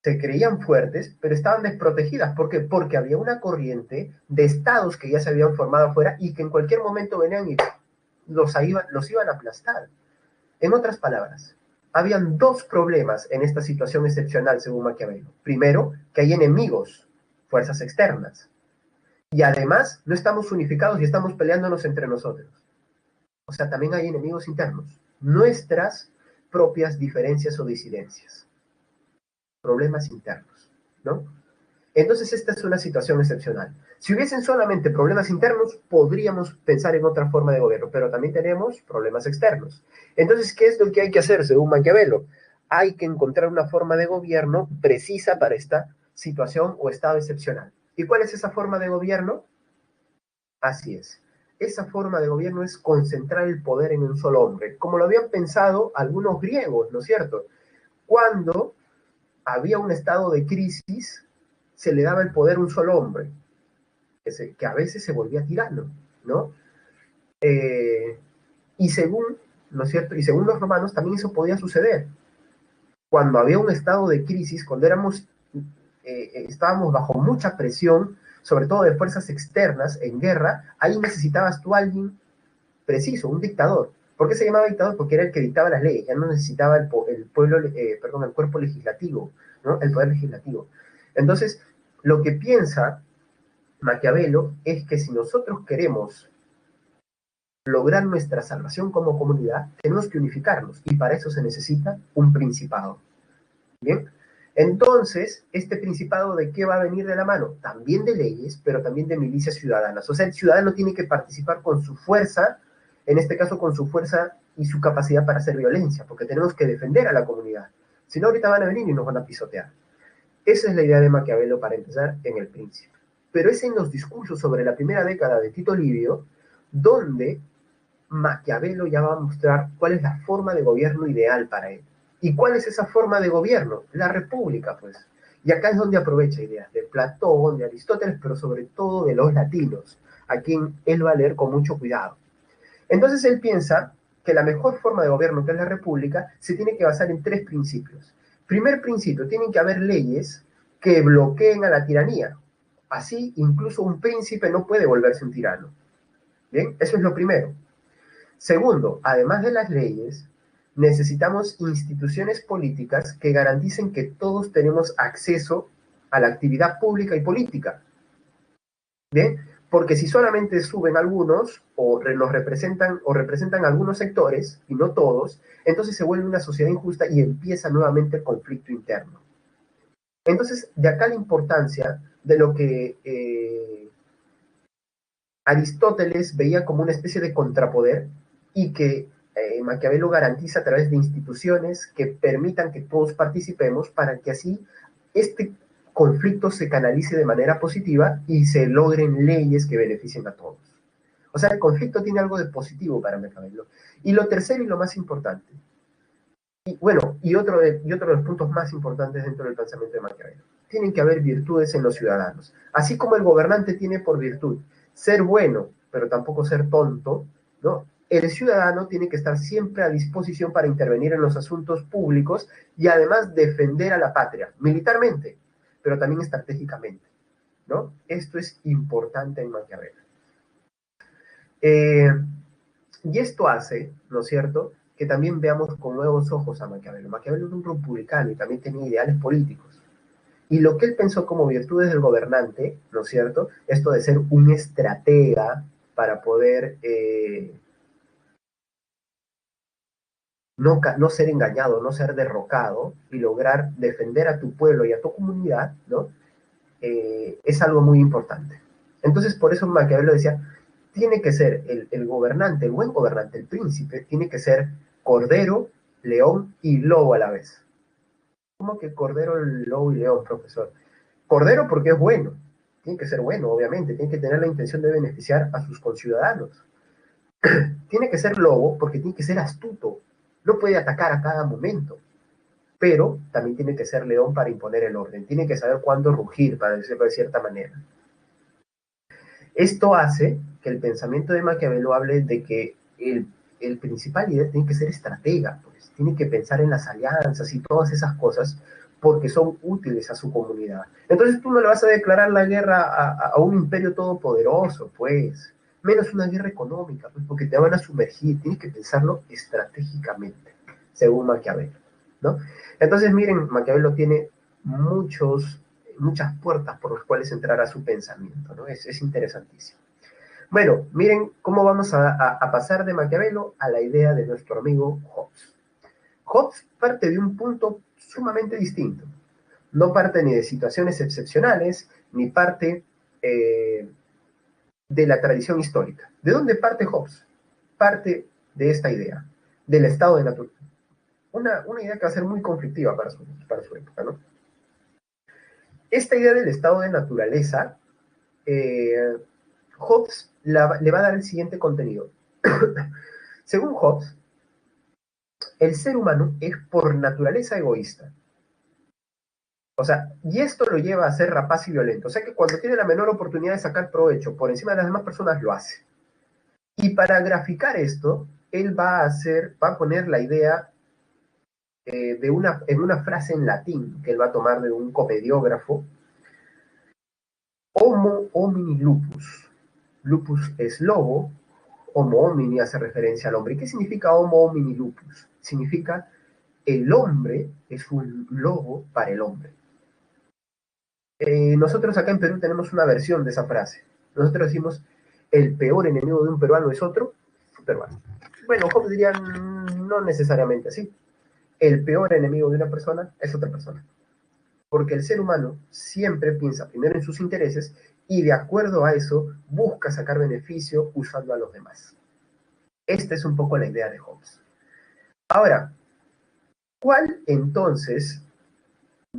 se creían fuertes, pero estaban desprotegidas. ¿Por qué? Porque había una corriente de estados que ya se habían formado afuera y que en cualquier momento venían y los iban a aplastar. En otras palabras, habían dos problemas en esta situación excepcional, según Maquiavelo. Primero, que hay enemigos, fuerzas externas. Y además, no estamos unificados y estamos peleándonos entre nosotros. O sea, también hay enemigos internos. Nuestras propias diferencias o disidencias. Problemas internos, ¿no? Entonces esta es una situación excepcional. Si hubiesen solamente problemas internos, podríamos pensar en otra forma de gobierno, pero también tenemos problemas externos. Entonces, ¿qué es lo que hay que hacer según Maquiavelo? Hay que encontrar una forma de gobierno precisa para esta situación o estado excepcional. ¿Y cuál es esa forma de gobierno? Así es. Esa forma de gobierno es concentrar el poder en un solo hombre, como lo habían pensado algunos griegos, ¿no es cierto? Cuando había un estado de crisis, se le daba el poder a un solo hombre, que a veces se volvía tirano, ¿no? Y según, ¿no es cierto? Y según los romanos también eso podía suceder. Cuando había un estado de crisis, cuando estábamos bajo mucha presión, sobre todo de fuerzas externas en guerra, ahí necesitabas tú a alguien preciso, un dictador. ¿Por qué se llamaba dictador? Porque era el que dictaba las leyes, ya no necesitaba el pueblo, el cuerpo legislativo, ¿no? El poder legislativo. Entonces, lo que piensa Maquiavelo es que si nosotros queremos lograr nuestra salvación como comunidad, tenemos que unificarnos y para eso se necesita un principado. ¿Bien? Entonces, ¿este principado de qué va a venir de la mano? También de leyes, pero también de milicias ciudadanas. O sea, el ciudadano tiene que participar con su fuerza, en este caso con su fuerza y su capacidad para hacer violencia, porque tenemos que defender a la comunidad. Si no, ahorita van a venir y nos van a pisotear. Esa es la idea de Maquiavelo para empezar en El Príncipe. Pero es en los discursos sobre la primera década de Tito Livio donde Maquiavelo ya va a mostrar cuál es la forma de gobierno ideal para él. ¿Y cuál es esa forma de gobierno? La república, pues. Y acá es donde aprovecha ideas de Platón, de Aristóteles, pero sobre todo de los latinos, a quien él va a leer con mucho cuidado. Entonces él piensa que la mejor forma de gobierno, que es la república, se tiene que basar en tres principios. Primer principio, tienen que haber leyes que bloqueen a la tiranía. Así, incluso un príncipe no puede volverse un tirano. ¿Bien? Eso es lo primero. Segundo, además de las leyes, necesitamos instituciones políticas que garanticen que todos tenemos acceso a la actividad pública y política. ¿Bien? Porque si solamente suben algunos o nos representan o representan algunos sectores y no todos, entonces se vuelve una sociedad injusta y empieza nuevamente el conflicto interno. Entonces, de acá la importancia de lo que Aristóteles veía como una especie de contrapoder y que Maquiavelo garantiza a través de instituciones que permitan que todos participemos para que así este conflicto se canalice de manera positiva y se logren leyes que beneficien a todos. O sea, el conflicto tiene algo de positivo para Maquiavelo. Y lo tercero y lo más importante, y bueno, y otro de los puntos más importantes dentro del pensamiento de Maquiavelo, tienen que haber virtudes en los ciudadanos. Así como el gobernante tiene por virtud ser bueno, pero tampoco ser tonto, ¿no? El ciudadano tiene que estar siempre a disposición para intervenir en los asuntos públicos y además defender a la patria, militarmente, pero también estratégicamente, ¿no? Esto es importante en Maquiavelo. Y esto hace, ¿no es cierto?, que también veamos con nuevos ojos a Maquiavelo. Maquiavelo era un republicano y también tenía ideales políticos. Y lo que él pensó como virtudes del gobernante, ¿no es cierto?, esto de ser un estratega para poder no ser engañado, no ser derrocado y lograr defender a tu pueblo y a tu comunidad, ¿no? Es algo muy importante. Entonces, por eso Maquiavelo decía, tiene que ser el gobernante, el buen gobernante, el príncipe, tiene que ser cordero, león y lobo a la vez. ¿Cómo que cordero, lobo y león, profesor? Cordero porque es bueno, tiene que ser bueno, obviamente, tiene que tener la intención de beneficiar a sus conciudadanos. Tiene que ser lobo porque tiene que ser astuto, no puede atacar a cada momento, pero también tiene que ser león para imponer el orden, tiene que saber cuándo rugir, para decirlo de cierta manera. Esto hace que el pensamiento de Maquiavelo hable de que el principal líder tiene que ser estratega, pues, tiene que pensar en las alianzas y todas esas cosas porque son útiles a su comunidad. Entonces tú no le vas a declarar la guerra a un imperio todopoderoso, pues, menos una guerra económica, pues, porque te van a sumergir, tienes que pensarlo estratégicamente, según Maquiavelo, ¿no? Entonces, miren, Maquiavelo tiene muchas puertas por las cuales entrar a su pensamiento, ¿no? Es interesantísimo. Bueno, miren cómo vamos a pasar de Maquiavelo a la idea de nuestro amigo Hobbes. Hobbes parte de un punto sumamente distinto. No parte ni de situaciones excepcionales, ni parte de la tradición histórica. ¿De dónde parte Hobbes? Parte de esta idea, del estado de naturaleza. Una idea que va a ser muy conflictiva para su época, ¿no? Esta idea del estado de naturaleza, Hobbes le va a dar el siguiente contenido. Según Hobbes, el ser humano es por naturaleza egoísta. O sea, y esto lo lleva a ser rapaz y violento. O sea que cuando tiene la menor oportunidad de sacar provecho por encima de las demás personas, lo hace. Y para graficar esto, él va a poner la idea en una frase en latín que él va a tomar de un comediógrafo: Homo homini lupus. Lupus es lobo, Homo homini hace referencia al hombre. ¿Y qué significa Homo homini lupus? Significa el hombre es un lobo para el hombre. Nosotros acá en Perú tenemos una versión de esa frase. Nosotros decimos, el peor enemigo de un peruano es otro peruano. Bueno, Hobbes diría, no necesariamente así. El peor enemigo de una persona es otra persona. Porque el ser humano siempre piensa primero en sus intereses y de acuerdo a eso busca sacar beneficio usando a los demás. Esta es un poco la idea de Hobbes. Ahora, ¿cuál entonces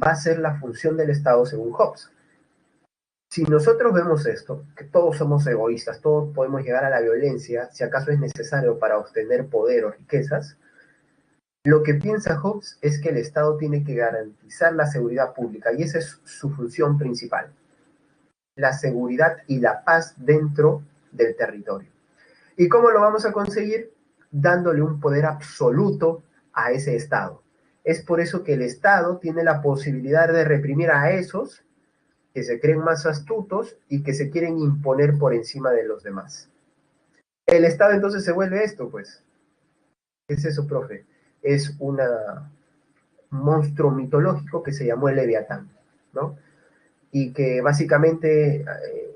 va a ser la función del Estado según Hobbes? Si nosotros vemos esto, que todos somos egoístas, todos podemos llegar a la violencia, si acaso es necesario para obtener poder o riquezas, lo que piensa Hobbes es que el Estado tiene que garantizar la seguridad pública y esa es su función principal, la seguridad y la paz dentro del territorio. ¿Y cómo lo vamos a conseguir? Dándole un poder absoluto a ese Estado. Es por eso que el Estado tiene la posibilidad de reprimir a esos que se creen más astutos y que se quieren imponer por encima de los demás. El Estado entonces se vuelve esto, pues. ¿Qué es eso, profe? Es un monstruo mitológico que se llamó el Leviatán, ¿no? Y que básicamente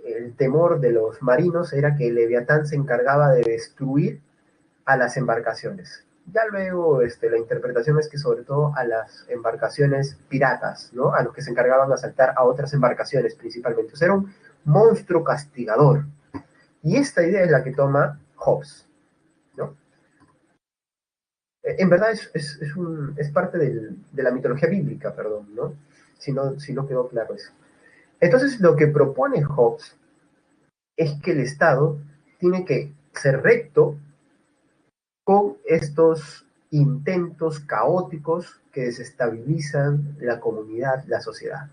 el temor de los marinos era que el Leviatán se encargaba de destruir a las embarcaciones. Ya luego la interpretación es que sobre todo a las embarcaciones piratas, ¿no? A los que se encargaban de asaltar a otras embarcaciones principalmente. O sea, era un monstruo castigador. Y esta idea es la que toma Hobbes, ¿no? En verdad es parte de la mitología bíblica, perdón, ¿no? Si no quedó claro eso. Entonces lo que propone Hobbes es que el Estado tiene que ser recto con estos intentos caóticos que desestabilizan la comunidad, la sociedad.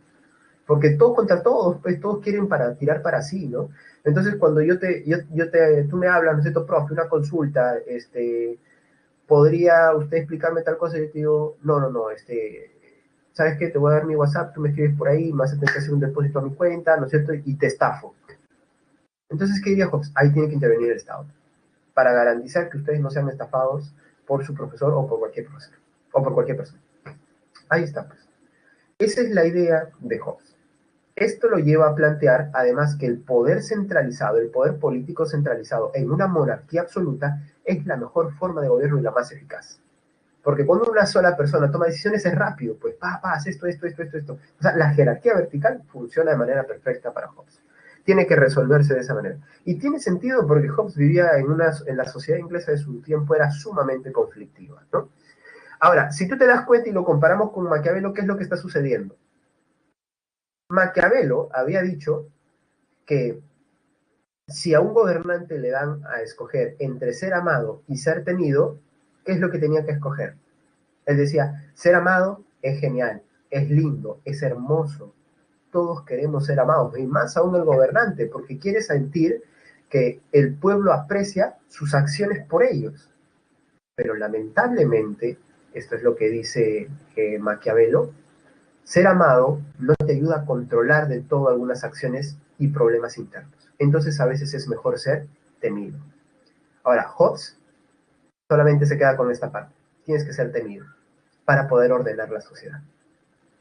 Porque todos contra todos, pues todos quieren tirar para sí, ¿no? Entonces cuando tú me hablas, ¿no es cierto, profe, una consulta, ¿podría usted explicarme tal cosa? Y yo te digo, no, ¿sabes qué? Te voy a dar mi WhatsApp, tú me escribes por ahí, me vas a tener que hacer un depósito a mi cuenta, ¿no es cierto? Y te estafo. Entonces, ¿qué diría Hobbes? Ahí tiene que intervenir el Estado para garantizar que ustedes no sean estafados por su profesor o por cualquier profesor o por cualquier persona. Ahí está, pues. Esa es la idea de Hobbes. Esto lo lleva a plantear, además, que el poder centralizado, el poder político centralizado en una monarquía absoluta es la mejor forma de gobierno y la más eficaz. Porque cuando una sola persona toma decisiones es rápido, pues, haz esto. O sea, la jerarquía vertical funciona de manera perfecta para Hobbes. Tiene que resolverse de esa manera. Y tiene sentido porque Hobbes vivía en la sociedad inglesa de su tiempo, era sumamente conflictiva, ¿no? Ahora, si tú te das cuenta y lo comparamos con Maquiavelo, ¿qué es lo que está sucediendo? Maquiavelo había dicho que si a un gobernante le dan a escoger entre ser amado y ser temido, ¿qué es lo que tenía que escoger? Él decía, ser amado es genial, es lindo, es hermoso. Todos queremos ser amados, y más aún el gobernante, porque quiere sentir que el pueblo aprecia sus acciones por ellos. Pero lamentablemente, esto es lo que dice Maquiavelo, ser amado no te ayuda a controlar del todo algunas acciones y problemas internos. Entonces a veces es mejor ser temido. Ahora, Hobbes solamente se queda con esta parte. Tienes que ser temido para poder ordenar la sociedad.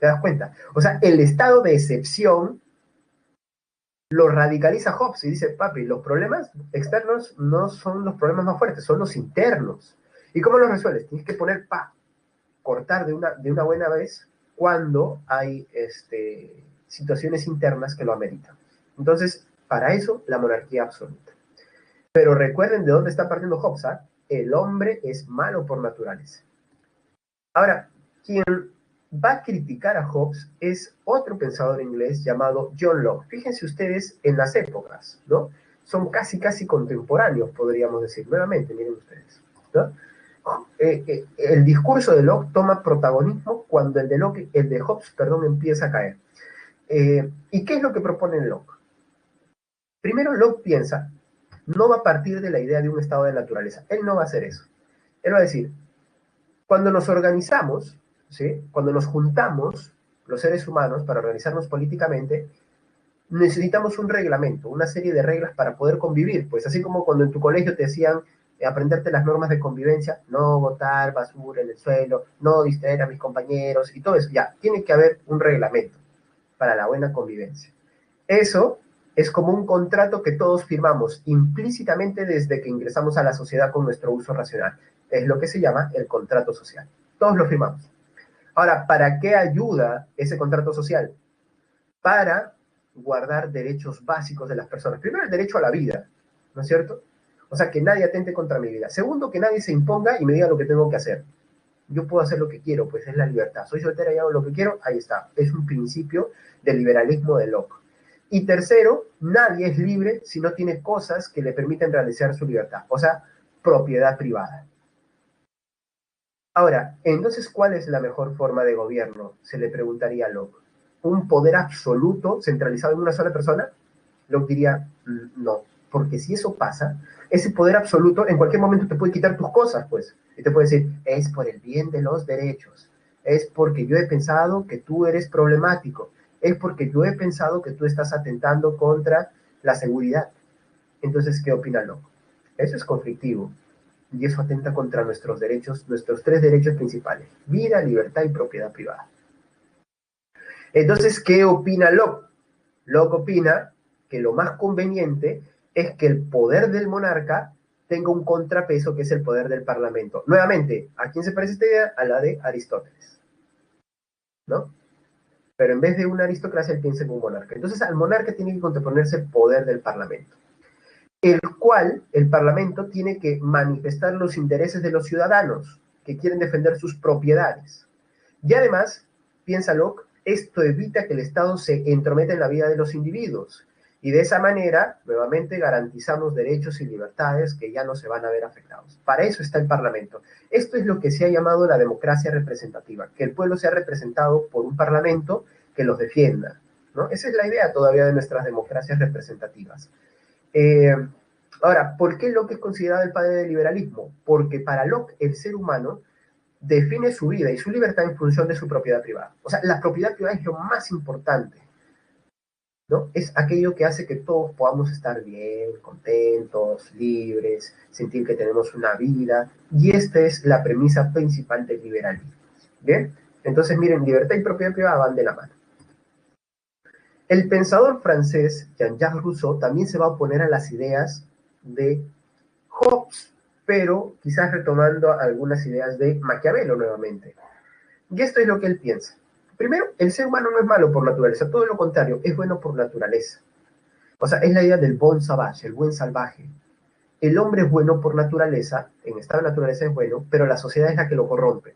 ¿Te das cuenta? O sea, el estado de excepción lo radicaliza Hobbes y dice, papi, los problemas externos no son los problemas más fuertes, son los internos. ¿Y cómo los resuelves? Tienes que poner, cortar de una buena vez cuando hay situaciones internas que lo ameritan. Entonces, para eso, la monarquía absoluta. Pero recuerden de dónde está partiendo Hobbes, ¿eh? El hombre es malo por naturaleza. Ahora, quien va a criticar a Hobbes es otro pensador inglés llamado John Locke. Fíjense ustedes en las épocas, ¿no? Son casi contemporáneos, podríamos decir. Nuevamente, miren ustedes, ¿no? El discurso de Locke toma protagonismo cuando el de Hobbes, perdón, empieza a caer. ¿Y qué es lo que propone Locke? Primero, Locke piensa, no va a partir de la idea de un estado de naturaleza. Él no va a hacer eso. Él va a decir, cuando nos organizamos, ¿sí? Cuando nos juntamos, los seres humanos, para organizarnos políticamente, necesitamos un reglamento, una serie de reglas para poder convivir. Pues así como cuando en tu colegio te decían aprenderte las normas de convivencia, no botar basura en el suelo, no distraer a mis compañeros y todo eso. Ya, tiene que haber un reglamento para la buena convivencia. Eso es como un contrato que todos firmamos implícitamente desde que ingresamos a la sociedad con nuestro uso racional. Es lo que se llama el contrato social. Todos lo firmamos. Ahora, ¿para qué ayuda ese contrato social? Para guardar derechos básicos de las personas. Primero, el derecho a la vida, ¿no es cierto? O sea, que nadie atente contra mi vida. Segundo, que nadie se imponga y me diga lo que tengo que hacer. Yo puedo hacer lo que quiero, pues es la libertad. Soy soltera y hago lo que quiero, ahí está. Es un principio del liberalismo de Locke. Y tercero, nadie es libre si no tiene cosas que le permiten realizar su libertad. O sea, propiedad privada. Ahora, entonces, ¿cuál es la mejor forma de gobierno? Se le preguntaría a Locke. ¿Un poder absoluto centralizado en una sola persona? Locke diría, no, porque si eso pasa, ese poder absoluto en cualquier momento te puede quitar tus cosas, pues, y te puede decir, es por el bien de los derechos, es porque yo he pensado que tú eres problemático, es porque yo he pensado que tú estás atentando contra la seguridad. Entonces, ¿qué opina Locke? Eso es conflictivo, y eso atenta contra nuestros derechos, nuestros tres derechos principales, vida, libertad y propiedad privada. Entonces, ¿qué opina Locke? Locke opina que lo más conveniente es que el poder del monarca tenga un contrapeso que es el poder del parlamento. Nuevamente, ¿a quién se parece esta idea? A la de Aristóteles, ¿no? Pero en vez de una aristocracia, él piensa en un monarca. Entonces, al monarca tiene que contraponerse el poder del parlamento, el cual el parlamento tiene que manifestar los intereses de los ciudadanos que quieren defender sus propiedades. Y además, piensa Locke, esto evita que el Estado se entrometa en la vida de los individuos. Y de esa manera, nuevamente, garantizamos derechos y libertades que ya no se van a ver afectados. Para eso está el Parlamento. Esto es lo que se ha llamado la democracia representativa, que el pueblo sea representado por un Parlamento que los defienda, ¿no? Esa es la idea todavía de nuestras democracias representativas. Ahora, ¿por qué Locke es considerado el padre del liberalismo? Porque para Locke el ser humano define su vida y su libertad en función de su propiedad privada. O sea, la propiedad privada es lo más importante, ¿no? Es aquello que hace que todos podamos estar bien, contentos, libres, sentir que tenemos una vida, y esta es la premisa principal del liberalismo. ¿Bien? Entonces, miren, libertad y propiedad privada van de la mano. El pensador francés Jean-Jacques Rousseau también se va a oponer a las ideas de Hobbes, pero quizás retomando algunas ideas de Maquiavelo nuevamente. Y esto es lo que él piensa. Primero, el ser humano no es malo por naturaleza, todo lo contrario, es bueno por naturaleza. O sea, es la idea del bon sauvage, el buen salvaje. El hombre es bueno por naturaleza, en estado de naturaleza es bueno, pero la sociedad es la que lo corrompe.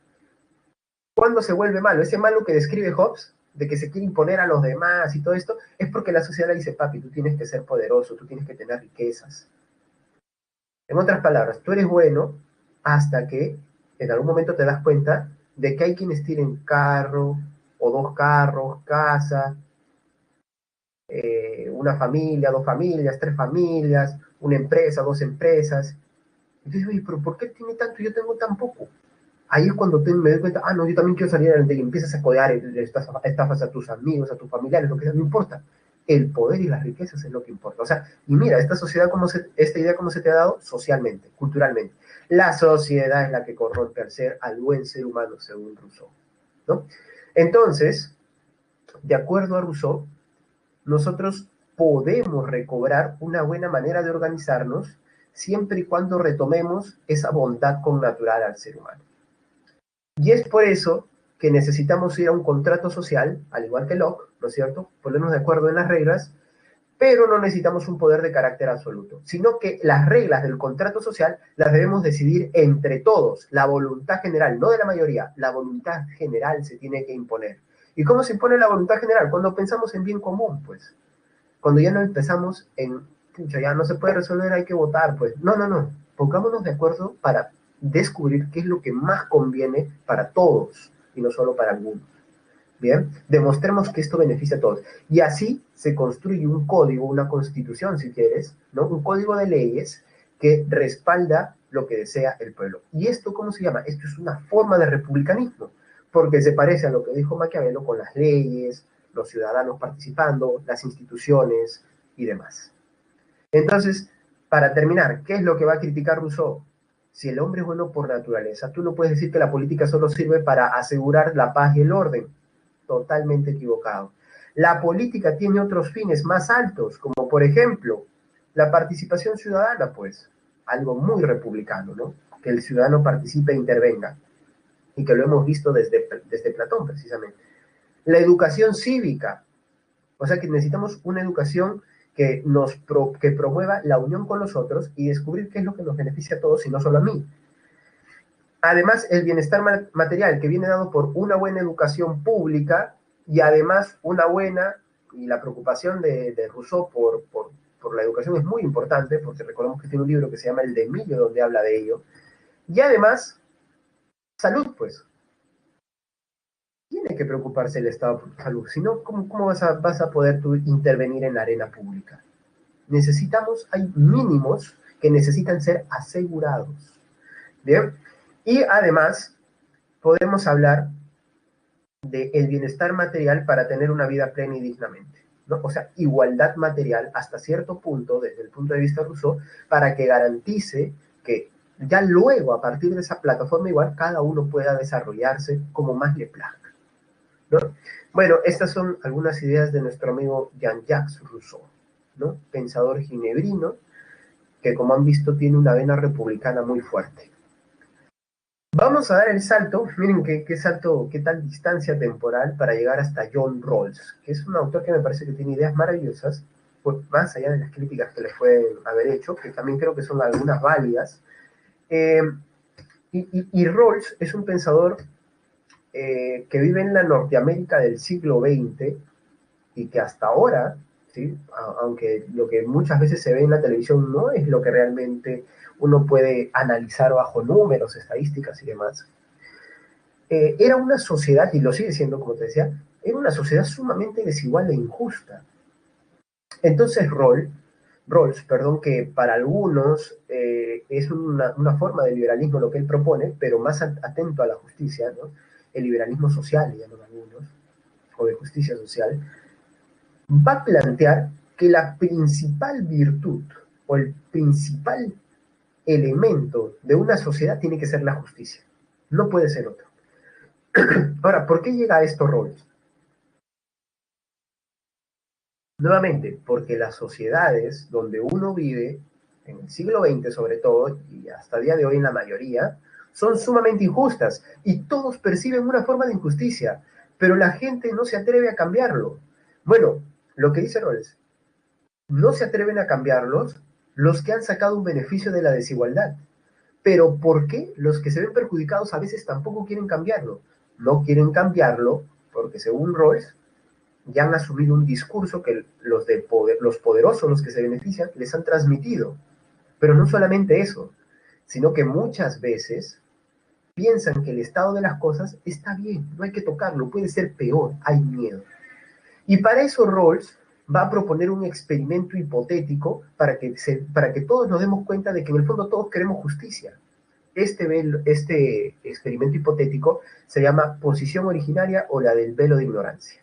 ¿Cuándo se vuelve malo? Ese malo que describe Hobbes, de que se quiere imponer a los demás y todo esto, es porque la sociedad le dice, papi, tú tienes que ser poderoso, tú tienes que tener riquezas. En otras palabras, tú eres bueno hasta que en algún momento te das cuenta de que hay quienes tienen carro o dos carros, casa, una familia, dos familias, tres familias, una empresa, dos empresas. Entonces, oye, pero ¿por qué él tiene tanto y yo tengo tan poco? Ahí es cuando me doy cuenta, no, yo también quiero salir adelante y empiezas a codear, estafas a tus amigos, a tus familiares, lo que sea, no importa. El poder y las riquezas es lo que importa. O sea, y mira, esta sociedad, esta idea, ¿cómo se te ha dado? Socialmente, culturalmente. La sociedad es la que corrompe al buen ser humano, según Rousseau, ¿no? Entonces, de acuerdo a Rousseau, nosotros podemos recobrar una buena manera de organizarnos siempre y cuando retomemos esa bondad connatural al ser humano. Y es por eso que necesitamos ir a un contrato social, al igual que Locke, ¿no es cierto? Ponernos de acuerdo en las reglas, pero no necesitamos un poder de carácter absoluto, sino que las reglas del contrato social las debemos decidir entre todos, la voluntad general, no de la mayoría, la voluntad general se tiene que imponer. ¿Y cómo se impone la voluntad general? Cuando pensamos en bien común, pues. Cuando ya no empezamos en, pucha, ya no se puede resolver, hay que votar, pues. No, no, no. Pongámonos de acuerdo para descubrir qué es lo que más conviene para todos y no solo para algunos. Bien, demostremos que esto beneficia a todos. Y así se construye un código, una constitución, si quieres, ¿no? Un código de leyes que respalda lo que desea el pueblo. ¿Y esto cómo se llama? Esto es una forma de republicanismo, porque se parece a lo que dijo Maquiavelo con las leyes, los ciudadanos participando, las instituciones y demás. Entonces, para terminar, ¿qué es lo que va a criticar Rousseau? Si el hombre es bueno por naturaleza, tú no puedes decir que la política solo sirve para asegurar la paz y el orden. Totalmente equivocado. La política tiene otros fines más altos, como por ejemplo la participación ciudadana, pues, algo muy republicano, ¿no? Que el ciudadano participe e intervenga, y que lo hemos visto desde Platón, precisamente. La educación cívica, o sea que necesitamos una educación que promueva la unión con los otros y descubrir qué es lo que nos beneficia a todos y no solo a mí. Además, el bienestar material que viene dado por una buena educación pública y además una buena, y la preocupación de Rousseau por la educación es muy importante, porque recordemos que tiene un libro que se llama El de Emilio, donde habla de ello. Y además, salud, pues. Tiene que preocuparse el Estado por salud, si no, ¿cómo vas a poder tú intervenir en la arena pública? Hay mínimos que necesitan ser asegurados. ¿Bien? Y además, podemos hablar del bienestar material para tener una vida plena y dignamente, ¿no? O sea, igualdad material hasta cierto punto, desde el punto de vista Rousseau, para que garantice que ya luego, a partir de esa plataforma igual, cada uno pueda desarrollarse como más le plazca, ¿no? Bueno, estas son algunas ideas de nuestro amigo Jean-Jacques Rousseau, ¿no? Pensador ginebrino, que como han visto tiene una vena republicana muy fuerte. Vamos a dar el salto, miren qué salto, qué tal distancia temporal para llegar hasta John Rawls, que es un autor que me parece que tiene ideas maravillosas, pues, más allá de las críticas que les pueden haber hecho, que también creo que son algunas válidas. Y Rawls es un pensador que vive en la Norteamérica del siglo XX y que hasta ahora, ¿sí? Aunque lo que muchas veces se ve en la televisión no es lo que realmente uno puede analizar bajo números, estadísticas y demás, era una sociedad, y lo sigue siendo, como te decía, era una sociedad sumamente desigual e injusta. Entonces Rawls, que para algunos es una forma de liberalismo lo que él propone, pero más atento a la justicia, ¿no? El liberalismo social, llaman algunos, o de justicia social, va a plantear que la principal virtud o el principal elemento de una sociedad tiene que ser la justicia, no puede ser otro. Ahora, ¿por qué llega a esto Rawls? Nuevamente, porque las sociedades donde uno vive, en el siglo XX sobre todo, y hasta el día de hoy en la mayoría, son sumamente injustas y todos perciben una forma de injusticia, pero la gente no se atreve a cambiarlo. Bueno, lo que dice Rawls, no se atreven a cambiarlos los que han sacado un beneficio de la desigualdad. Pero ¿por qué los que se ven perjudicados a veces tampoco quieren cambiarlo? no quieren cambiarlo porque según Rawls ya han asumido un discurso que los poderosos, los que se benefician, les han transmitido. Pero no solamente eso, sino que muchas veces piensan que el estado de las cosas está bien, no hay que tocarlo, puede ser peor, hay miedo. Y para eso Rawls va a proponer un experimento hipotético para que todos nos demos cuenta de que en el fondo todos queremos justicia. Este experimento hipotético se llama posición originaria o la del velo de ignorancia.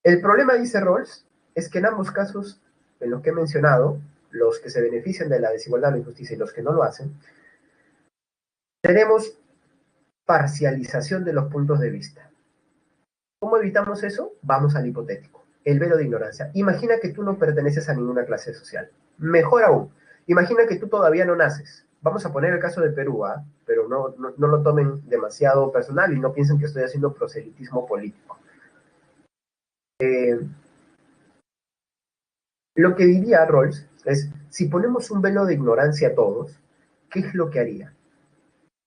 El problema, dice Rawls, es que en ambos casos, en los que he mencionado, los que se benefician de la desigualdad o la injusticia y los que no lo hacen, tenemos parcialización de los puntos de vista. ¿Cómo evitamos eso? Vamos al hipotético, el velo de ignorancia. Imagina que tú no perteneces a ninguna clase social. Mejor aún, imagina que tú todavía no naces. Vamos a poner el caso de Perú, pero no lo tomen demasiado personal y no piensen que estoy haciendo proselitismo político. Lo que diría Rawls es, si ponemos un velo de ignorancia a todos, ¿qué es lo que haría?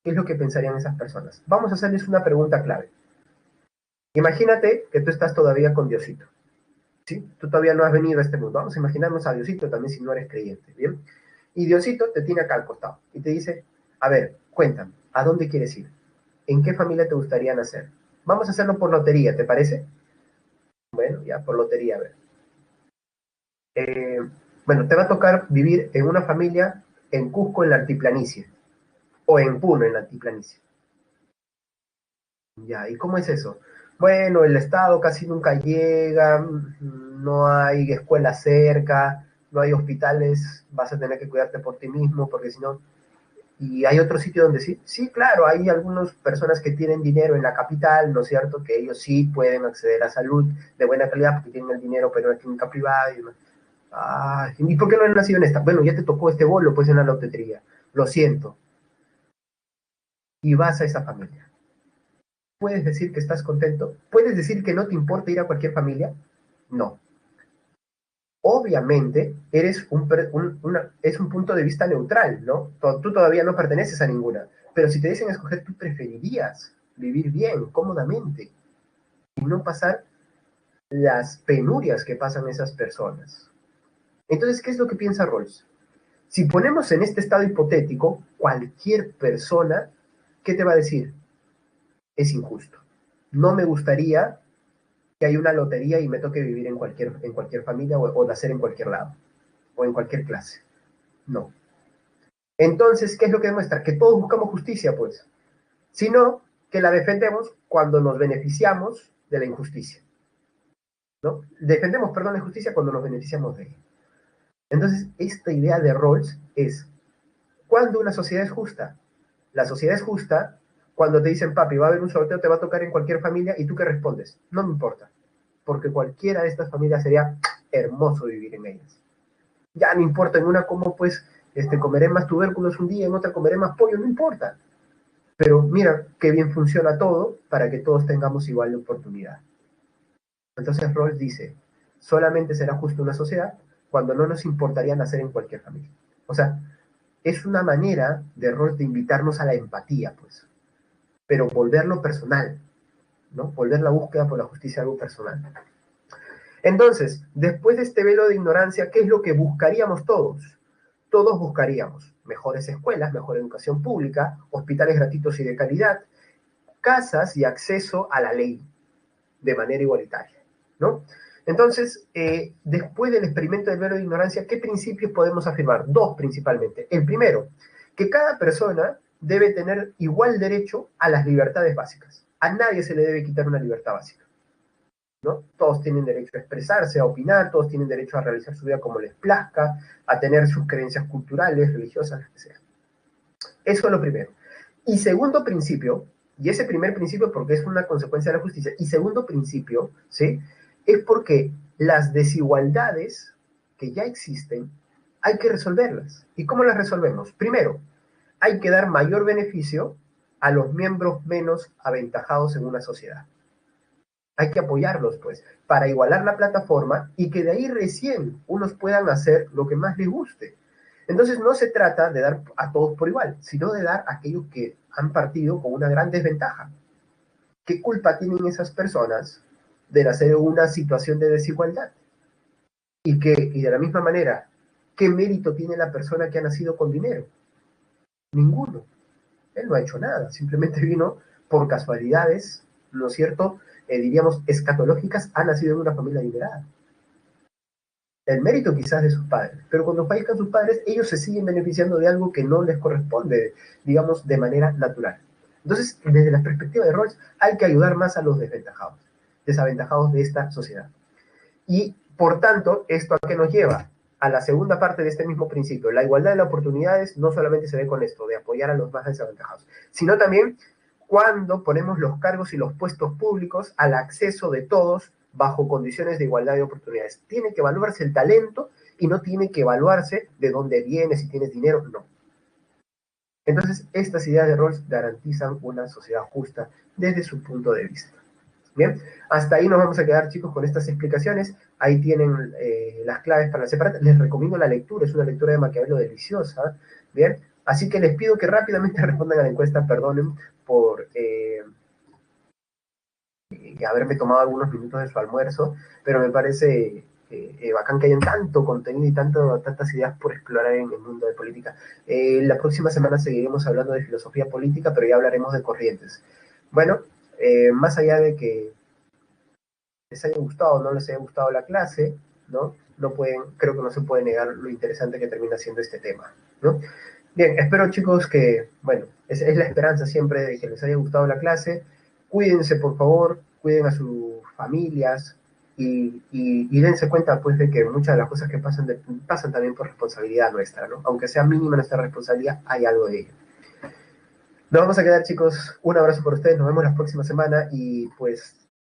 ¿Qué es lo que pensarían esas personas? Vamos a hacerles una pregunta clave. Imagínate que tú estás todavía con Diosito, ¿sí? Tú todavía no has venido a este mundo. Vamos a imaginarnos a Diosito también si no eres creyente, ¿bien? Y Diosito te tiene acá al costado y te dice, a ver, cuéntame, ¿a dónde quieres ir? ¿En qué familia te gustaría nacer? Vamos a hacerlo por lotería, ¿te parece? Bueno, ya, por lotería, a ver. Bueno, te va a tocar vivir en una familia en Cusco, en la altiplanicie, o en Puno, en la altiplanicie. Ya, ¿y cómo es eso? Bueno, el Estado casi nunca llega, no hay escuela cerca, no hay hospitales, vas a tener que cuidarte por ti mismo, porque si no... Y hay otro sitio donde sí, sí, claro, hay algunas personas que tienen dinero en la capital, ¿no es cierto? Que ellos sí pueden acceder a salud de buena calidad porque tienen el dinero, pero en la clínica privada y demás. Ah, ¿y por qué no has nacido en esta? Bueno, ya te tocó este bolo, pues en la lotería. Lo siento. Y vas a esa familia. ¿Puedes decir que estás contento? ¿Puedes decir que no te importa ir a cualquier familia? No. Obviamente, es un punto de vista neutral, ¿no? Tú todavía no perteneces a ninguna. Pero si te dicen escoger, tú preferirías vivir bien, cómodamente, y no pasar las penurias que pasan esas personas. Entonces, ¿qué es lo que piensa Rawls? Si ponemos en este estado hipotético, cualquier persona, ¿qué te va a decir? Es injusto. No me gustaría que haya una lotería y me toque vivir en cualquier familia o nacer en cualquier lado o en cualquier clase. No. Entonces, ¿qué es lo que demuestra? Que todos buscamos justicia, pues. Sino que la defendemos cuando nos beneficiamos de la injusticia. ¿No? Defendemos, perdón, la injusticia cuando nos beneficiamos de ella. Entonces, esta idea de Rawls es, ¿cuándo una sociedad es justa? La sociedad es justa cuando te dicen, papi, va a haber un sorteo, te va a tocar en cualquier familia, ¿y tú qué respondes? No me importa, porque cualquiera de estas familias sería hermoso vivir en ellas. Ya no importa, en una como pues comeré más tubérculos un día, en otra comeré más pollo, no importa. Pero mira qué bien funciona todo para que todos tengamos igual de oportunidad. Entonces Rawls dice, solamente será justo una sociedad cuando no nos importaría nacer en cualquier familia. O sea, es una manera de Rawls de invitarnos a la empatía, pues, pero volverlo personal, ¿no? Volver la búsqueda por la justicia algo personal. Entonces, después de este velo de ignorancia, ¿qué es lo que buscaríamos todos? Todos buscaríamos mejores escuelas, mejor educación pública, hospitales gratuitos y de calidad, casas y acceso a la ley de manera igualitaria, ¿no? Entonces, después del experimento del velo de ignorancia, ¿qué principios podemos afirmar? Dos principalmente. El primero, que cada persona debe tener igual derecho a las libertades básicas. A nadie se le debe quitar una libertad básica, ¿no? Todos tienen derecho a expresarse, a opinar, todos tienen derecho a realizar su vida como les plazca, a tener sus creencias culturales, religiosas, lo que sea. Eso es lo primero. Y segundo principio, y ese primer principio porque es una consecuencia de la justicia, y segundo principio, ¿sí? Es porque las desigualdades que ya existen hay que resolverlas. ¿Y cómo las resolvemos? Primero, hay que dar mayor beneficio a los miembros menos aventajados en una sociedad. Hay que apoyarlos, pues, para igualar la plataforma y que de ahí recién unos puedan hacer lo que más les guste. Entonces no se trata de dar a todos por igual, sino de dar a aquellos que han partido con una gran desventaja. ¿qué culpa tienen esas personas de nacer en una situación de desigualdad? Y de la misma manera, ¿qué mérito tiene la persona que ha nacido con dinero? Ninguno. Él no ha hecho nada, simplemente vino por casualidades, ¿no es cierto? Diríamos, escatológicas, ha nacido en una familia adinerada. El mérito quizás de sus padres, pero cuando fallezcan sus padres, ellos se siguen beneficiando de algo que no les corresponde, digamos, de manera natural. Entonces, desde la perspectiva de Rawls, hay que ayudar más a los desaventajados de esta sociedad. Y, por tanto, ¿esto a qué nos lleva? A la segunda parte de este mismo principio. La igualdad de las oportunidades no solamente se ve con esto, de apoyar a los más desaventajados, sino también cuando ponemos los cargos y los puestos públicos al acceso de todos bajo condiciones de igualdad de oportunidades. Tiene que evaluarse el talento y no tiene que evaluarse de dónde vienes, si tienes dinero, no. Entonces, estas ideas de Rawls garantizan una sociedad justa desde su punto de vista. Bien, hasta ahí nos vamos a quedar, chicos, con estas explicaciones. Ahí tienen las claves para separar. Les recomiendo la lectura, es una lectura de Maquiavelo deliciosa. Bien, así que les pido que rápidamente respondan a la encuesta. Perdonen por haberme tomado algunos minutos de su almuerzo, pero me parece bacán que hayan tanto contenido y tantas ideas por explorar en el mundo de política. La próxima semana seguiremos hablando de filosofía política, pero ya hablaremos de corrientes. Bueno, más allá de que les haya gustado o no les haya gustado la clase, ¿no? Creo que no se puede negar lo interesante que termina siendo este tema, ¿no? Bien, espero, chicos, que, bueno, es la esperanza siempre de que les haya gustado la clase. Cuídense, por favor, cuiden a sus familias y dense cuenta, pues, de que muchas de las cosas que pasan también por responsabilidad nuestra, ¿no? Aunque sea mínima nuestra responsabilidad, hay algo de ello. Nos vamos a quedar, chicos. Un abrazo por ustedes. Nos vemos la próxima semana y, pues,